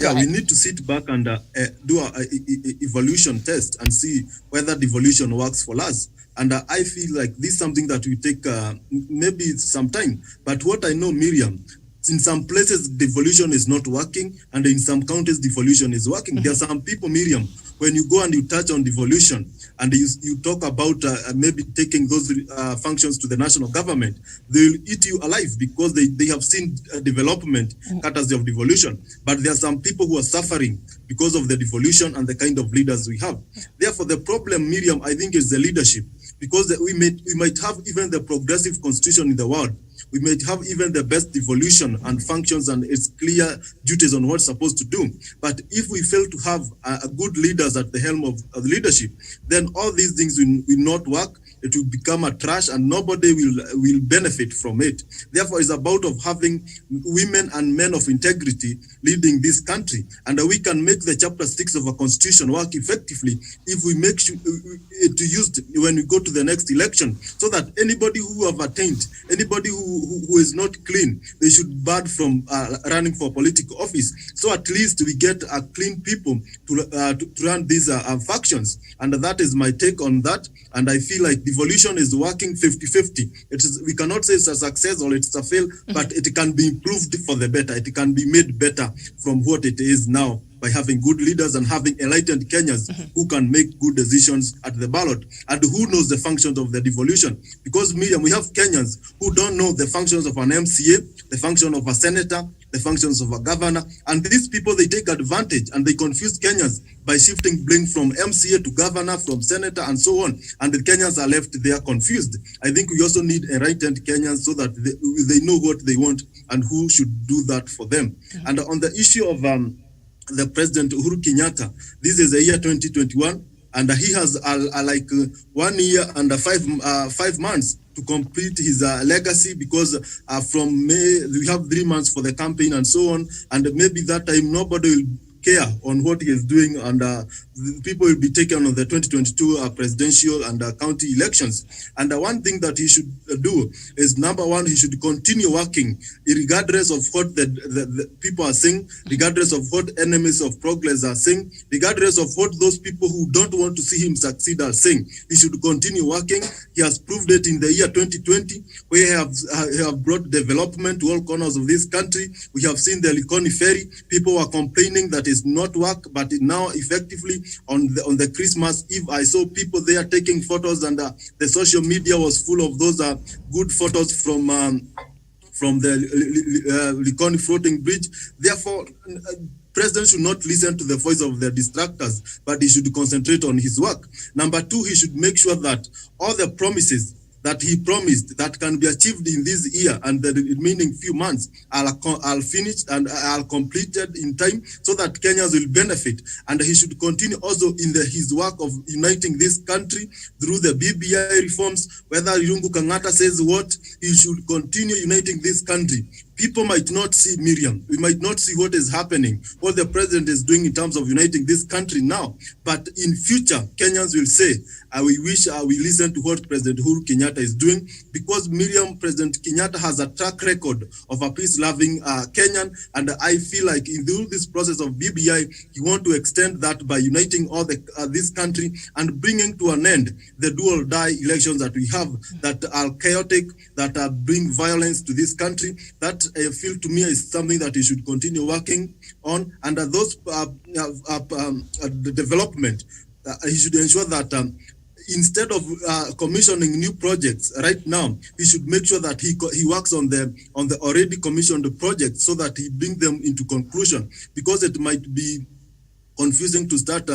We need to sit back and do an evolution test and see whether devolution works for us. And I feel like this is something that will take maybe some time. But what I know, Miriam, in some places devolution is not working, and in some counties devolution is working. There are some people, Miriam, when you go and you touch on devolution and you talk about maybe taking those functions to the national government, they'll eat you alive because they have seen development courtesy of devolution. But there are some people who are suffering because of the devolution and the kind of leaders we have. Therefore, the problem, Miriam, I think, is the leadership, because we might have even the progressive constitution in the world. We might have even the best devolution and functions and its clear duties on what's supposed to do. But if we fail to have good leaders at the helm of leadership, then all these things will not work. It will become a trash and nobody will benefit from it. Therefore, it's about of having women and men of integrity leading this country. And we can make the chapter 6 of a constitution work effectively if we make sure it used when we go to the next election, so that anybody who have attained, anybody who is not clean, they should barred from running for political office. So at least we get clean people to run these factions. And that is my take on that. And I feel like devolution is working 50-50. We cannot say it's a success or it's a fail, but it can be improved for the better. It can be made better from what it is now, by having good leaders and having enlightened Kenyans who can make good decisions at the ballot and who knows the functions of the devolution. Because, Miriam, we have Kenyans who don't know the functions of an MCA, the function of a senator, the functions of a governor, and these people, they take advantage and they confuse Kenyans by shifting blame from MCA to governor, from senator, and so on, and the Kenyans are left there confused. I think we also need enlightened Kenyans so that they know what they want and who should do that for them. And on the issue of the President Uhuru Kenyatta, this is the year 2021, and he has 1 year and 5 months to complete his legacy, because from May we have 3 months for the campaign and so on, and maybe that time nobody will care on what he is doing, and people will be taken on the 2022 presidential and county elections. And one thing that he should do is, number one, he should continue working regardless of what the people are saying, regardless of what enemies of progress are saying, regardless of what those people who don't want to see him succeed are saying. He should continue working. He has proved it in the year 2020, where he have brought development to all corners of this country. We have seen the Likoni ferry. People were complaining that it's not work, but now effectively on the Christmas Eve, I saw people there taking photos, and the social media was full of those good photos from the Likoni floating bridge. Therefore, President should not listen to the voice of the distractors, but he should concentrate on his work. Number two, he should make sure that all the promises that he promised that can be achieved in this year and the remaining few months are finished and are completed in time, so that Kenyans will benefit. And he should continue also in his work of uniting this country through the BBI reforms. Whether Uhuru Kenyatta says what, he should continue uniting this country. People might not see, Miriam, we might not see what is happening, what the president is doing in terms of uniting this country now, but in future, Kenyans will say, we wish we listen to what President Uhuru Kenyatta is doing, because, Miriam, President Kenyatta has a track record of a peace-loving Kenyan, and I feel like in this process of BBI, he want to extend that by uniting all this country and bringing to an end the do-or-die elections that we have that are chaotic, that bring violence to this country. That I feel to me is something that he should continue working on. And those the development, he should ensure that instead of commissioning new projects right now, he should make sure that he works on the already commissioned projects, so that he bring them into conclusion, because it might be confusing to start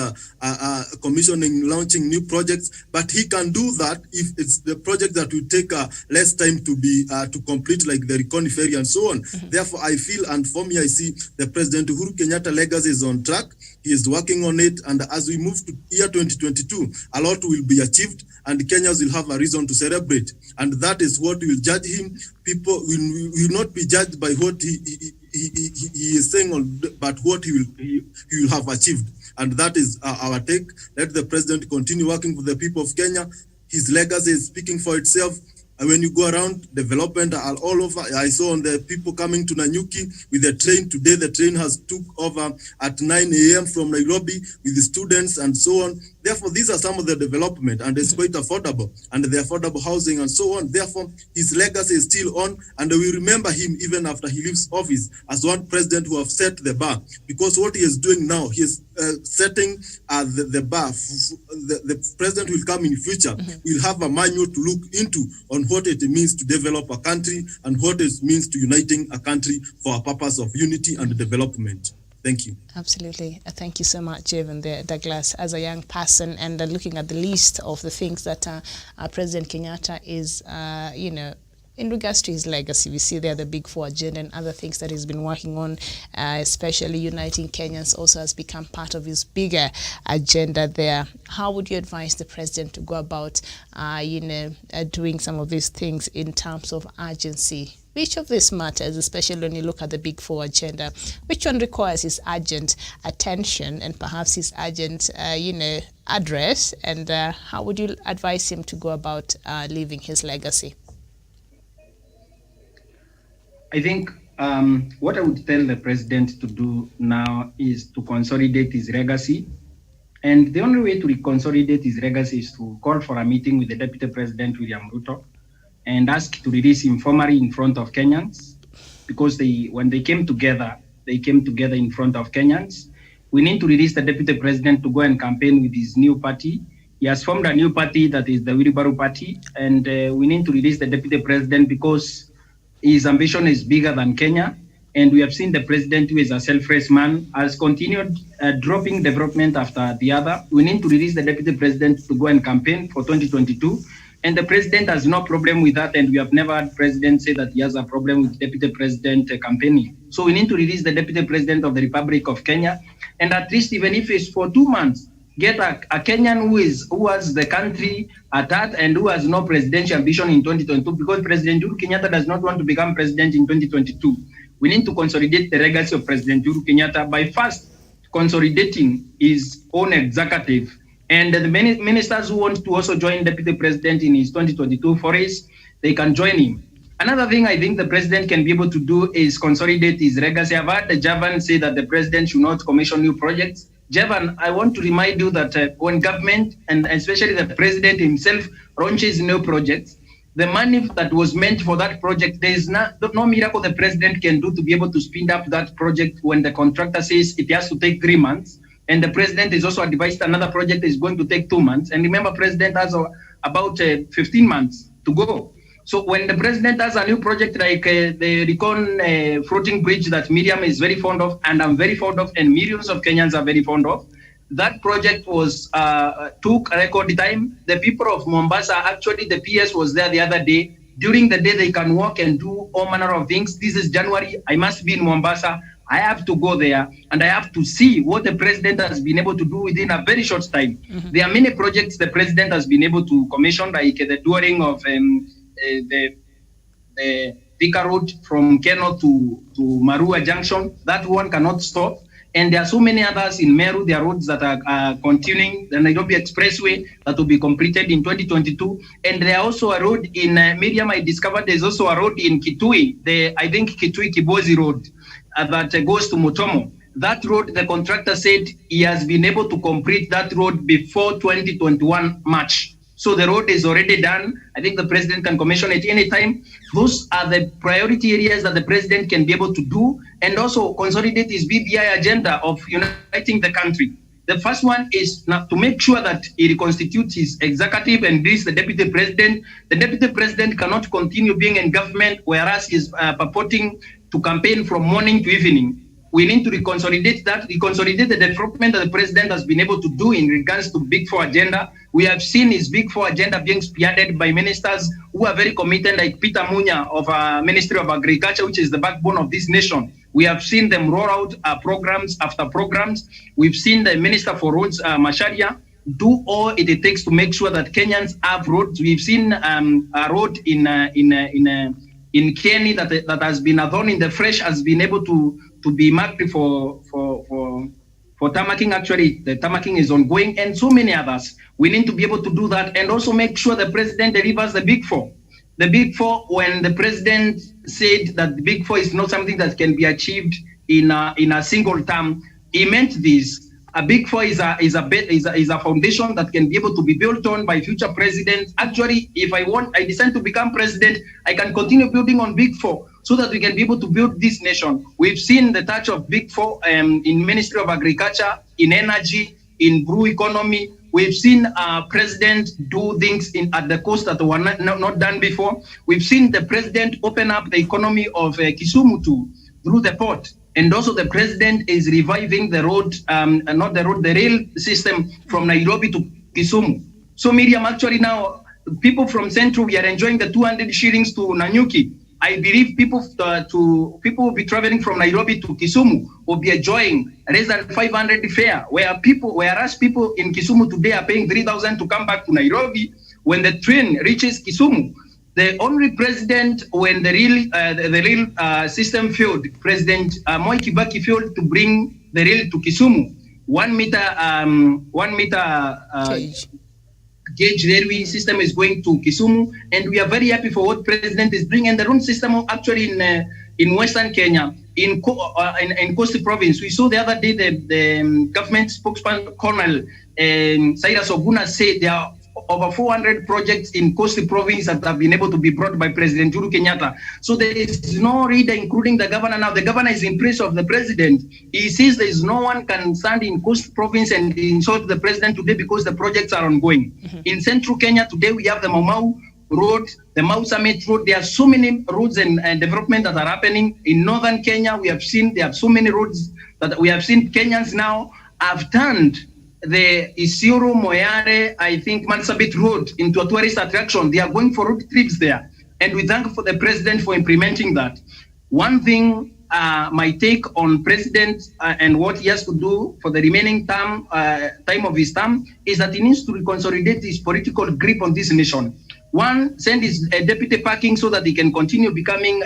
commissioning, launching new projects, but he can do that if it's the project that will take less time to be to complete, like the Likoni ferry and so on. Mm-hmm. Therefore, I feel, and for me, I see the President Uhuru Kenyatta legacy is on track. He is working on it, and as we move to year 2022, a lot will be achieved, and Kenyans will have a reason to celebrate, and that is what will judge him. People will not be judged by what he is saying, but what he will have achieved. And that is our take. Let the president continue working for the people of Kenya. His legacy is speaking for itself. And when you go around, development are all over. I saw on the people coming to Nanyuki with the train today. The train has took over at 9 a.m. from Nairobi with the students and so on. Therefore, these are some of the development, and it's quite affordable, and the affordable housing and so on. Therefore, his legacy is still on, and we remember him even after he leaves office as one president who have set the bar, because what he is doing now, he is setting the bar. The president will come in future, will have a manual to look into on what it means to develop a country and what it means to uniting a country for a purpose of unity and development. Thank you. Absolutely. Thank you so much, Evan Douglas. As a young person and looking at the list of the things that President Kenyatta is, in regards to his legacy, we see there the Big Four agenda and other things that he's been working on, especially uniting Kenyans also has become part of his bigger agenda there. How would you advise the president to go about, doing some of these things in terms of urgency? Which of these matters, especially when you look at the Big Four agenda, which one requires his urgent attention and perhaps his urgent, address? And how would you advise him to go about leaving his legacy? I think what I would tell the president to do now is to consolidate his legacy. And the only way to consolidate his legacy is to call for a meeting with the Deputy President, William Ruto, and ask to release him formally in front of Kenyans, because when they came together in front of Kenyans. We need to release the Deputy President to go and campaign with his new party. He has formed a new party, that is the Wheelbarrow Party, and we need to release the Deputy President because his ambition is bigger than Kenya. And we have seen the president, who is a selfless man, has continued dropping development after the other. We need to release the Deputy President to go and campaign for 2022. And the president has no problem with that, and we have never had president say that he has a problem with deputy president campaigning. So we need to release the deputy president of the Republic of Kenya, and at least even if it's for 2 months, get a Kenyan who has the country at heart and who has no presidential ambition in 2022, because President Uhuru Kenyatta does not want to become president in 2022. We need to consolidate the legacy of President Uhuru Kenyatta by first consolidating his own executive. And the many ministers who want to also join Deputy President in his 2022 forays, they can join him. Another thing I think the president can be able to do is consolidate his legacy. I've heard Javan say that the president should not commission new projects. Javan, I want to remind you that when government, and especially the president himself, launches new projects, the money that was meant for that project, there is no miracle the president can do to be able to speed up that project when the contractor says it has to take 3 months. And the president is also advised another project is going to take 2 months. And remember, president has about 15 months to go. So when the president has a new project like the Recon floating bridge that Miriam is very fond of, and I'm very fond of, and millions of Kenyans are very fond of, that project was took a record time. The people of Mombasa, actually the PS was there the other day. During the day, they can walk and do all manner of things. This is January. I must be in Mombasa. I have to go there and I have to see what the president has been able to do within a very short time. Mm-hmm. There are many projects the president has been able to commission, like the touring of the Thika Road from Keno to Marua Junction. That one cannot stop. And there are so many others in Meru. There are roads that are continuing. The Nairobi Expressway that will be completed in 2022. And there are also a road in Miriam, I discovered there's also a road in Kitui, I think Kitui Kibozi Road that goes to Mutomo. That road, the contractor said he has been able to complete that road before 2021 March. So the road is already done. I think the president can commission it anytime. Those are the priority areas that the president can be able to do, and also consolidate his BBI agenda of uniting the country. The first one is now to make sure that he reconstitutes his executive and this the deputy president. The deputy president cannot continue being in government, whereas he's purporting to campaign from morning to evening. We need to reconsolidate that, reconsolidate the development that the president has been able to do in regards to Big Four agenda. We have seen his Big Four agenda being spearheaded by ministers who are very committed, like Peter Munya of Ministry of Agriculture, which is the backbone of this nation. We have seen them roll out programs after programs. We've seen the Minister for Roads, Macharia, do all it takes to make sure that Kenyans have roads. We've seen a road in Kenya that has been a thorn in the flesh, has been able to be marked for tarmacking. Actually, the tarmacking is ongoing, and so many others. We need to be able to do that, and also make sure the president delivers the Big Four. The Big Four, when the president said that the Big Four is not something that can be achieved in a single term, he meant this. A Big Four is a foundation that can be able to be built on by future presidents. Actually, if I decide to become president, I can continue building on Big Four so that we can be able to build this nation. We've seen the touch of Big Four in Ministry of Agriculture, in energy, in blue economy. We've seen president do things at the coast that were not done before. We've seen the president open up the economy of Kisumu through the port. And also the president is reviving the road, the rail system from Nairobi to Kisumu. So Miriam, actually now, people from Central, we are enjoying the 200 shillings to Nanyuki. I believe people will be traveling from Nairobi to Kisumu will be enjoying less than 500 fare, whereas people in Kisumu today are paying 3,000 to come back to Nairobi when the train reaches Kisumu. The only president when the rail system failed, President Moi Kibaki failed to bring the rail to Kisumu. 1 meter gauge railway system is going to Kisumu, and we are very happy for what president is bringing. And the road system actually in Western Kenya, in Coast Province, we saw the other day the government spokesman Colonel Cyrus Oguna said there are over 400 projects in Coast Province that have been able to be brought by President Uhuru Kenyatta. So there is no reader, including the governor now. The governor is in place of the president. He says there is no one can stand in Coast Province and insult the president today because the projects are ongoing. Mm-hmm. In Central Kenya today, we have the Mau Road, the Mau Summit Road. There are so many roads and development that are happening. In Northern Kenya, we have seen there are so many roads that we have seen. Kenyans now have turned the Isiolo Moyale, I think Marsabit Road into a tourist attraction. They are going for road trips there. And we thank for the president for implementing that. One thing, my take on president and what he has to do for the remaining time of his term is that he needs to consolidate his political grip on this nation. One, send his deputy packing so that he can continue becoming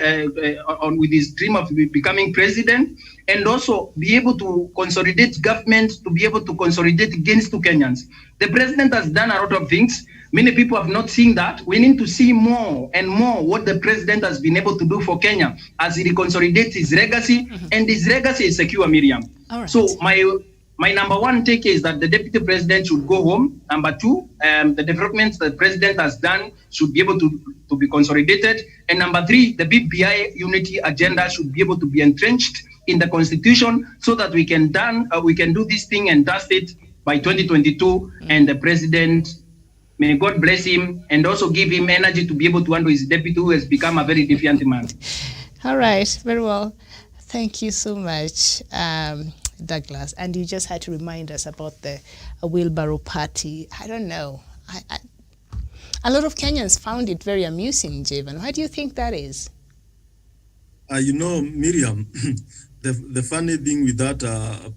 on with his dream of becoming president, and also be able to consolidate government, to be able to consolidate against two Kenyans. The president has done a lot of things. Many people have not seen that. We need to see more and more what the president has been able to do for Kenya as he consolidates his legacy, and his legacy is secure, Miriam. All right. So my number one take is that the deputy president should go home. Number two, the developments the president has done should be able to be consolidated. And number three, the BBI unity agenda should be able to be entrenched in the constitution so that we can do this thing and dust it by 2022. And the president, may God bless him and also give him energy to be able to handle his deputy who has become a very defiant man. All right, very well. Thank you so much, Douglas. And you just had to remind us about the wheelbarrow party. I don't know. A lot of Kenyans found it very amusing, Javan. Why do you think that is? Miriam, the funny thing with that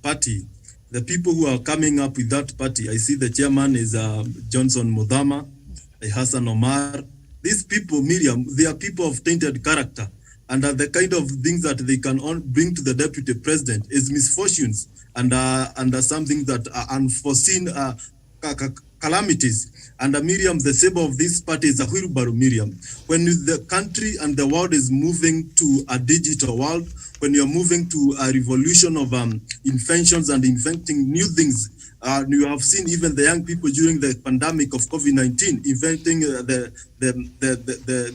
party, the people who are coming up with that party, I see the chairman is Johnson Muthama, Hassan Omar. These people, Miriam, they are people of tainted character. And the kind of things that they can bring to the deputy president is misfortunes and something that are unforeseen calamities. And Miriam, the symbol of this party is a wheelbarrow, Miriam. When the country and the world is moving to a digital world, when you're moving to a revolution of inventions and inventing new things, you have seen even the young people during the pandemic of COVID-19 inventing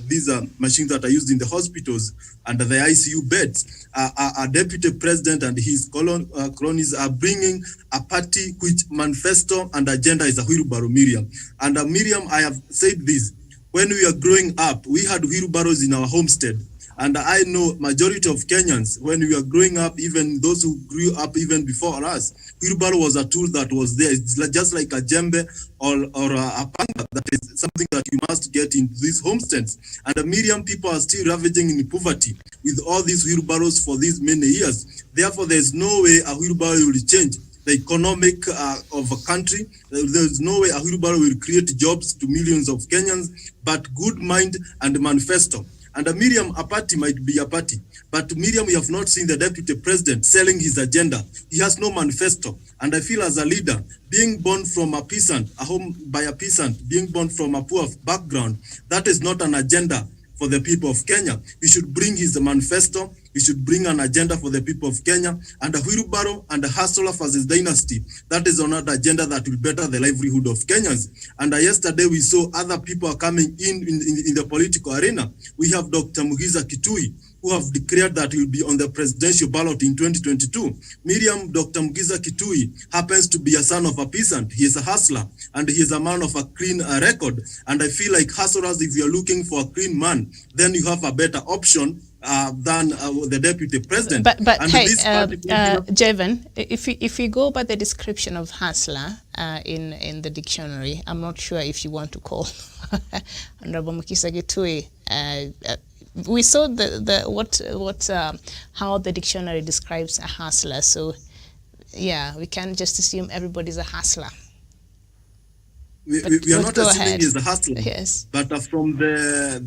these machines that are used in the hospitals and the ICU beds. Our deputy president and his cronies are bringing a party which manifesto and agenda is a wheelbarrow, Miriam. And Miriam, I have said this, when we are growing up, we had wheelbarrows in our homestead. And I know majority of Kenyans, when we were growing up, even those who grew up even before us, wheelbarrow was a tool that was there. It's just like a djembe or a panga. That is something that you must get in these homesteads. And the Miriam people are still ravaging in poverty with all these wheelbarrows for these many years. Therefore, there's no way a wheelbarrow will change the economic of a country. There's no way a wheelbarrow will create jobs to millions of Kenyans, but good mind and manifesto. And Miriam, a party might be a party, but Miriam, we have not seen the deputy president selling his agenda. He has no manifesto. And I feel as a leader, being born from a peasant, a home by a peasant, being born from a poor background, that is not an agenda for the people of Kenya. He should bring his manifesto. He should bring an agenda for the people of Kenya, and a wheelbarrow and a hustler for his dynasty. That is another agenda that will better the livelihood of Kenyans. And yesterday we saw other people are coming in the political arena. We have Dr. Mugiza Kitui, who have declared that he will be on the presidential ballot in 2022. Miriam, Dr. Mugiza Kitui happens to be a son of a peasant. He is a hustler, and he is a man of a clean record. And I feel like hustlers, if you are looking for a clean man, then you have a better option than the deputy president. But hey, Javan, if we go by the description of hustler in the dictionary, I'm not sure if you want to call Honorable Mugiza Kitui. We saw how the dictionary describes a hustler. So yeah, we can't just assume everybody's a hustler. We are not assuming he's a hustler, yes. But from the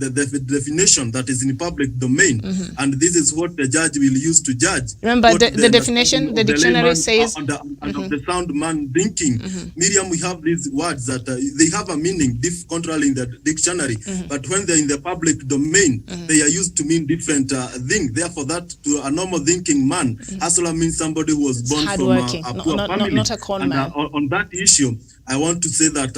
definition that is in the public domain, and this is what the judge will use to judge. Remember the definition, the dictionary says... of the sound man thinking. Miriam, we have these words that they have a meaning, contrary in the dictionary, but when they're in the public domain, they are used to mean different things. Therefore, that to a normal thinking man, hustler means somebody who was born from a poor family. Not a con man. On that issue, I want to say that,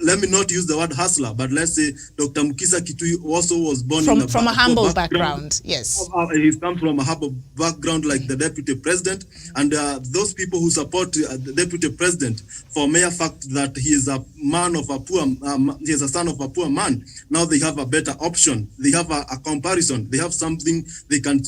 let me not use the word hustler, but let's say Dr. Mugiza Kitui also was born from a humble background. Yes. He comes from a humble background like the deputy president. And those people who support the deputy president for mere fact that he is a man of a poor, he is a son of a poor man, now they have a better option. They have a comparison. They have something they can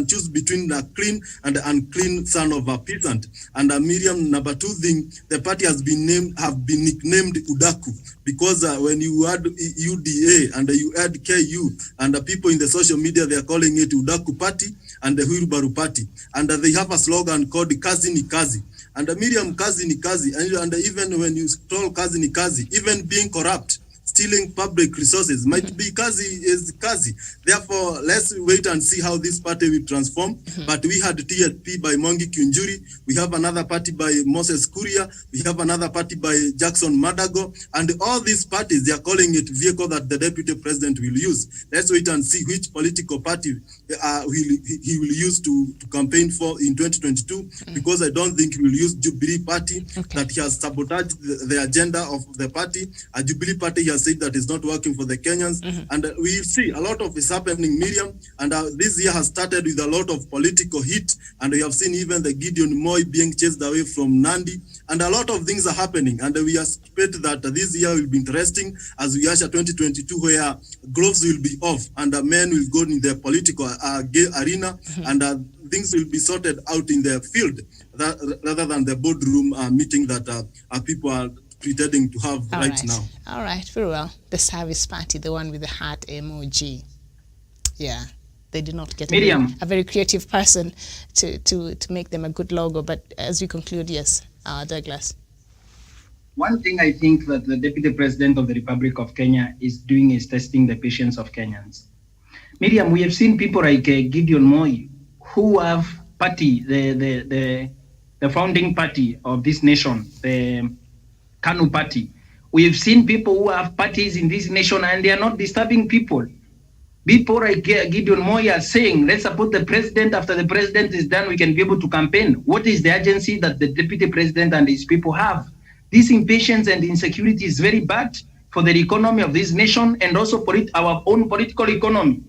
choose between a clean and unclean son of a peasant. And Miriam, number two thing, the party have been nicknamed Udaku, because when you add UDA and you add KU, and the people in the social media, they are calling it Udaku Party and the Wheelbarrow Party. And they have a slogan called Kazi ni Kazi. And Miriam, Kazi ni Kazi. And even when you scroll Kazi ni Kazi, even being corrupt, stealing public resources. Might be Kazi is Kazi. Therefore, let's wait and see how this party will transform. But we had TLP by Mongi Kunjuri. We have another party by Moses Kuria. We have another party by Jackson Madago. And all these parties, they are calling it vehicle that the deputy president will use. Let's wait and see which political party he will use to campaign for in 2022, because I don't think he will use Jubilee Party that he has sabotaged the agenda of the party. A Jubilee Party, he has said that is not working for the Kenyans. And we see a lot of is happening, Miriam. And this year has started with a lot of political heat. And we have seen even the Gideon Moi being chased away from Nandi. And a lot of things are happening. And we expect that this year will be interesting as we usher 2022, where gloves will be off and men will go in the political arena, and things will be sorted out in the field rather than the boardroom meeting that people are pretending to have right now. All right, very well. The Service Party, the one with the heart emoji. Yeah, they did not get a very creative person to make them a good logo. But as we conclude, yes, Douglas. One thing I think that the Deputy President of the Republic of Kenya is doing is testing the patience of Kenyans. Miriam, we have seen people like Gideon Moi, who have party, the founding party of this nation, the KANU party. We have seen people who have parties in this nation and they are not disturbing people. People like Gideon Moi are saying, let's support the president. After the president is done, we can be able to campaign. What is the urgency that the Deputy President and his people have? This impatience and insecurity is very bad for the economy of this nation and also for our own political economy.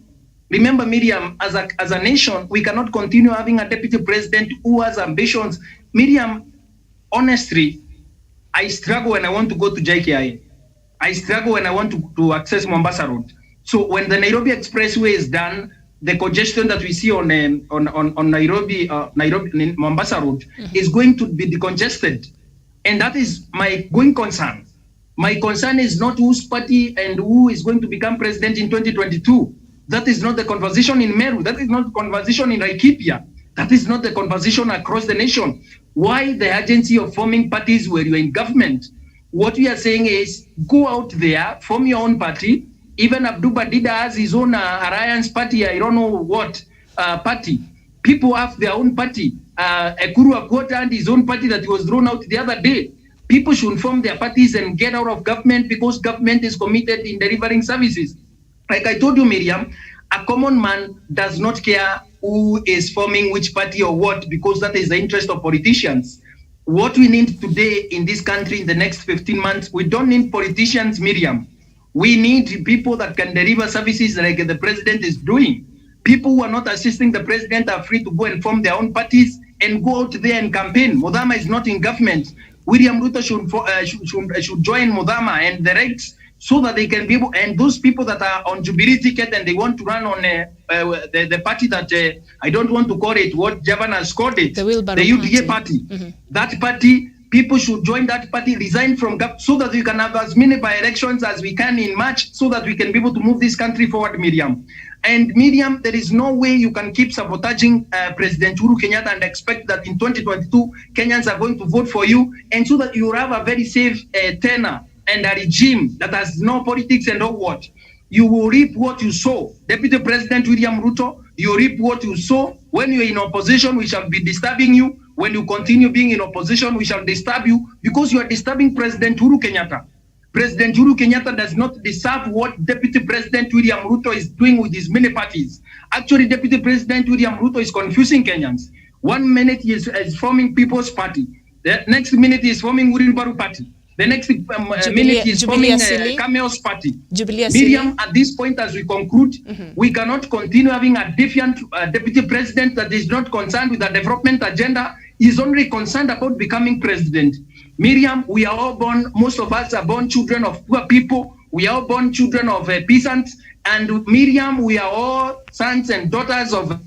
Remember, Miriam, as a nation, we cannot continue having a deputy president who has ambitions. Miriam, honestly, I struggle when I want to go to JKIA. I struggle when I want to access Mombasa Road. So when the Nairobi Expressway is done, the congestion that we see on Nairobi Mombasa Road is going to be decongested. And that is my going concern. My concern is not whose party and who is going to become president in 2022. That is not the conversation in Meru. That is not the conversation in Laikipia. That is not the conversation across the nation. Why the urgency of forming parties where you're in government? What we are saying is go out there, form your own party. Even Abdu Badida has his own alliance party. I don't know what party. People have their own party. Ekuru Akwota and his own party that was thrown out the other day. People should form their parties and get out of government because government is committed in delivering services. Like I told you, Miriam, a common man does not care who is forming which party or what, because that is the interest of politicians. What we need today in this country in the next 15 months, we don't need politicians, Miriam. We need people that can deliver services like the president is doing. People who are not assisting the president are free to go and form their own parties and go out there and campaign. Modama is not in government. William Ruto should join Modama and the Rex so that they can be able, and those people that are on Jubilee ticket and they want to run on the party that, I don't want to call it what Javan has called it, the UDA party. That party, people should join that party, resign from GAP so that we can have as many by-elections as we can in March so that we can be able to move this country forward, Miriam. And Miriam, there is no way you can keep sabotaging President Uhuru Kenyatta and expect that in 2022, Kenyans are going to vote for you, and so that you have a very safe tenor and a regime that has no politics and no what. You will reap what you sow. Deputy President William Ruto, you reap what you sow. When you're in opposition, we shall be disturbing you. When you continue being in opposition, we shall disturb you because you are disturbing President Uhuru Kenyatta. President Uhuru Kenyatta does not deserve what Deputy President William Ruto is doing with his many parties. Actually, Deputy President William Ruto is confusing Kenyans. 1 minute he is forming People's Party. The next minute he is forming Wilbaru Party. The next minute he is forming Cameo's Party. Miriam, at this point, as we conclude, we cannot continue having a defiant Deputy President that is not concerned with the development agenda. He is only concerned about becoming president. Miriam, we are all born, most of us are born children of poor people. We are all born children of peasants. And Miriam, we are all sons and daughters of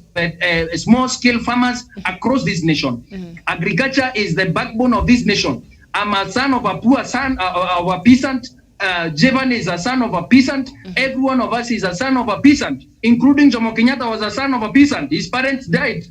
small-scale farmers across this nation. Agriculture is the backbone of this nation. I'm a son of a poor son, of a peasant. Jevan is a son of a peasant. Every one of us is a son of a peasant, including Jomo Kenyatta was a son of a peasant. His parents died.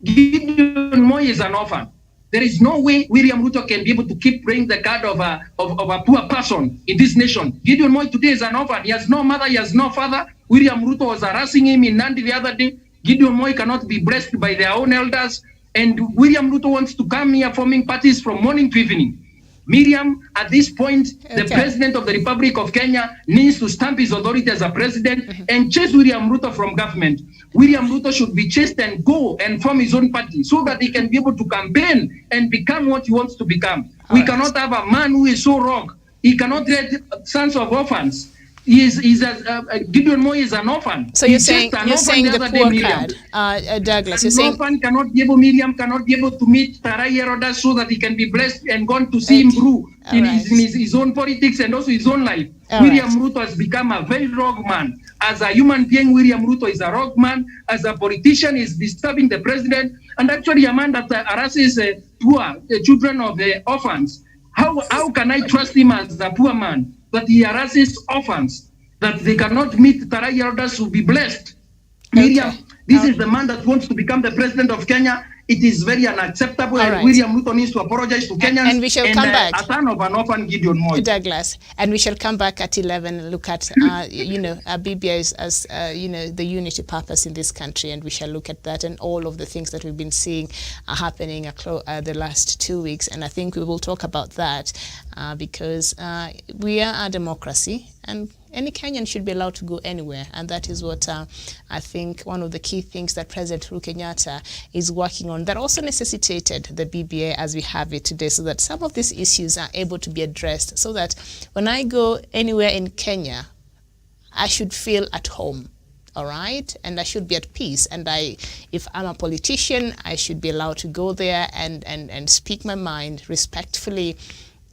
Gideon Moi is an orphan. There is no way William Ruto can be able to keep playing the card of a poor person in this nation. Gideon Moi today is an orphan. He has no mother, he has no father. William Ruto was harassing him in Nandi the other day. Gideon Moi cannot be blessed by their own elders. And William Ruto wants to come here forming parties from morning to evening. Miriam, at this point, the President of the Republic of Kenya needs to stamp his authority as a president and chase William Ruto from government. William Ruto should be chased and go and form his own party so that he can be able to campaign and become what he wants to become. We cannot have a man who is so wrong. He cannot get sons of orphans. Gideon Moi is an orphan. So you're saying the poor card, Douglas. You're saying orphan cannot be able, Miriam cannot be able to meet Tarai Erodas so that he can be blessed and gone to see him grow in his own politics and also his own life. William Ruto has become a very rogue man. As a human being, William Ruto is a rogue man. As a politician, he's disturbing the president, and actually a man that harasses the children of the orphans. How can I trust him as a poor man? But he harasses orphans, that they cannot meet Tarai Elders to be blessed. Miriam, this is the man that wants to become the president of Kenya. It is very unacceptable. And William Ruto needs to apologize to Kenyans. And we shall come back. A son of an orphan, Gideon Moi. Douglas, and we shall come back at 11 and look at, BBI as the unity purpose in this country, and we shall look at that and all of the things that we've been seeing happening the last 2 weeks. And I think we will talk about that because we are a democracy, and any Kenyan should be allowed to go anywhere, and that is what I think one of the key things that President Uhuru Kenyatta is working on, that also necessitated the BBA as we have it today, so that some of these issues are able to be addressed, so that when I go anywhere in Kenya, I should feel at home. All right, and I should be at peace. And if I'm a politician, I should be allowed to go there and speak my mind respectfully,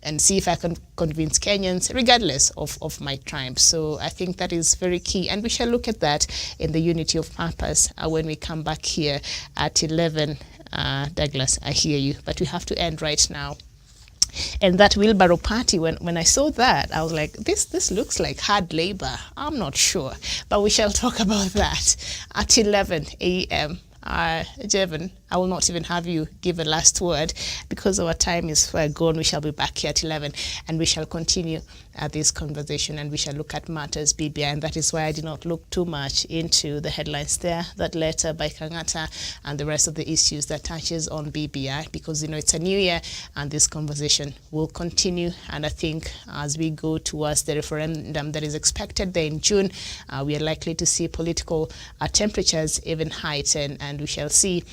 and see if I can convince Kenyans, regardless of my tribe. So I think that is very key. And we shall look at that in the unity of purpose when we come back here at 11. Douglas, I hear you, but we have to end right now. And that wheelbarrow party, when I saw that, I was like, this looks like hard labor. I'm not sure, but we shall talk about that at 11 a.m. Jevon, I will not even have you give a last word because our time is gone. We shall be back here at 11 and we shall continue this conversation, and we shall look at matters BBI, and that is why I did not look too much into the headlines there, that letter by Kenyatta and the rest of the issues that touches on BBI, because it's a new year and this conversation will continue. And I think as we go towards the referendum that is expected there in June, we are likely to see political temperatures even heighten, and we shall see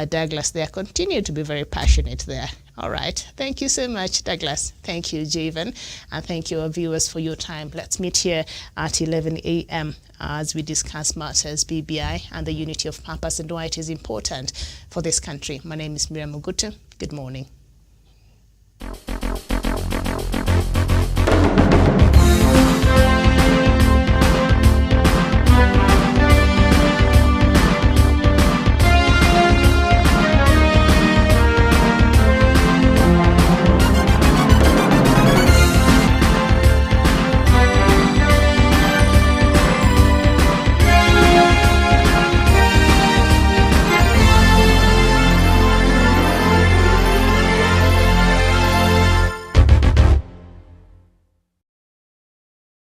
Douglas there continue to be very passionate there. All right. Thank you so much, Douglas. Thank you, Javen. And thank you, our viewers, for your time. Let's meet here at 11 a.m. as we discuss matters BBI and the unity of purpose and why it is important for this country. My name is Miriam Mugutu. Good morning.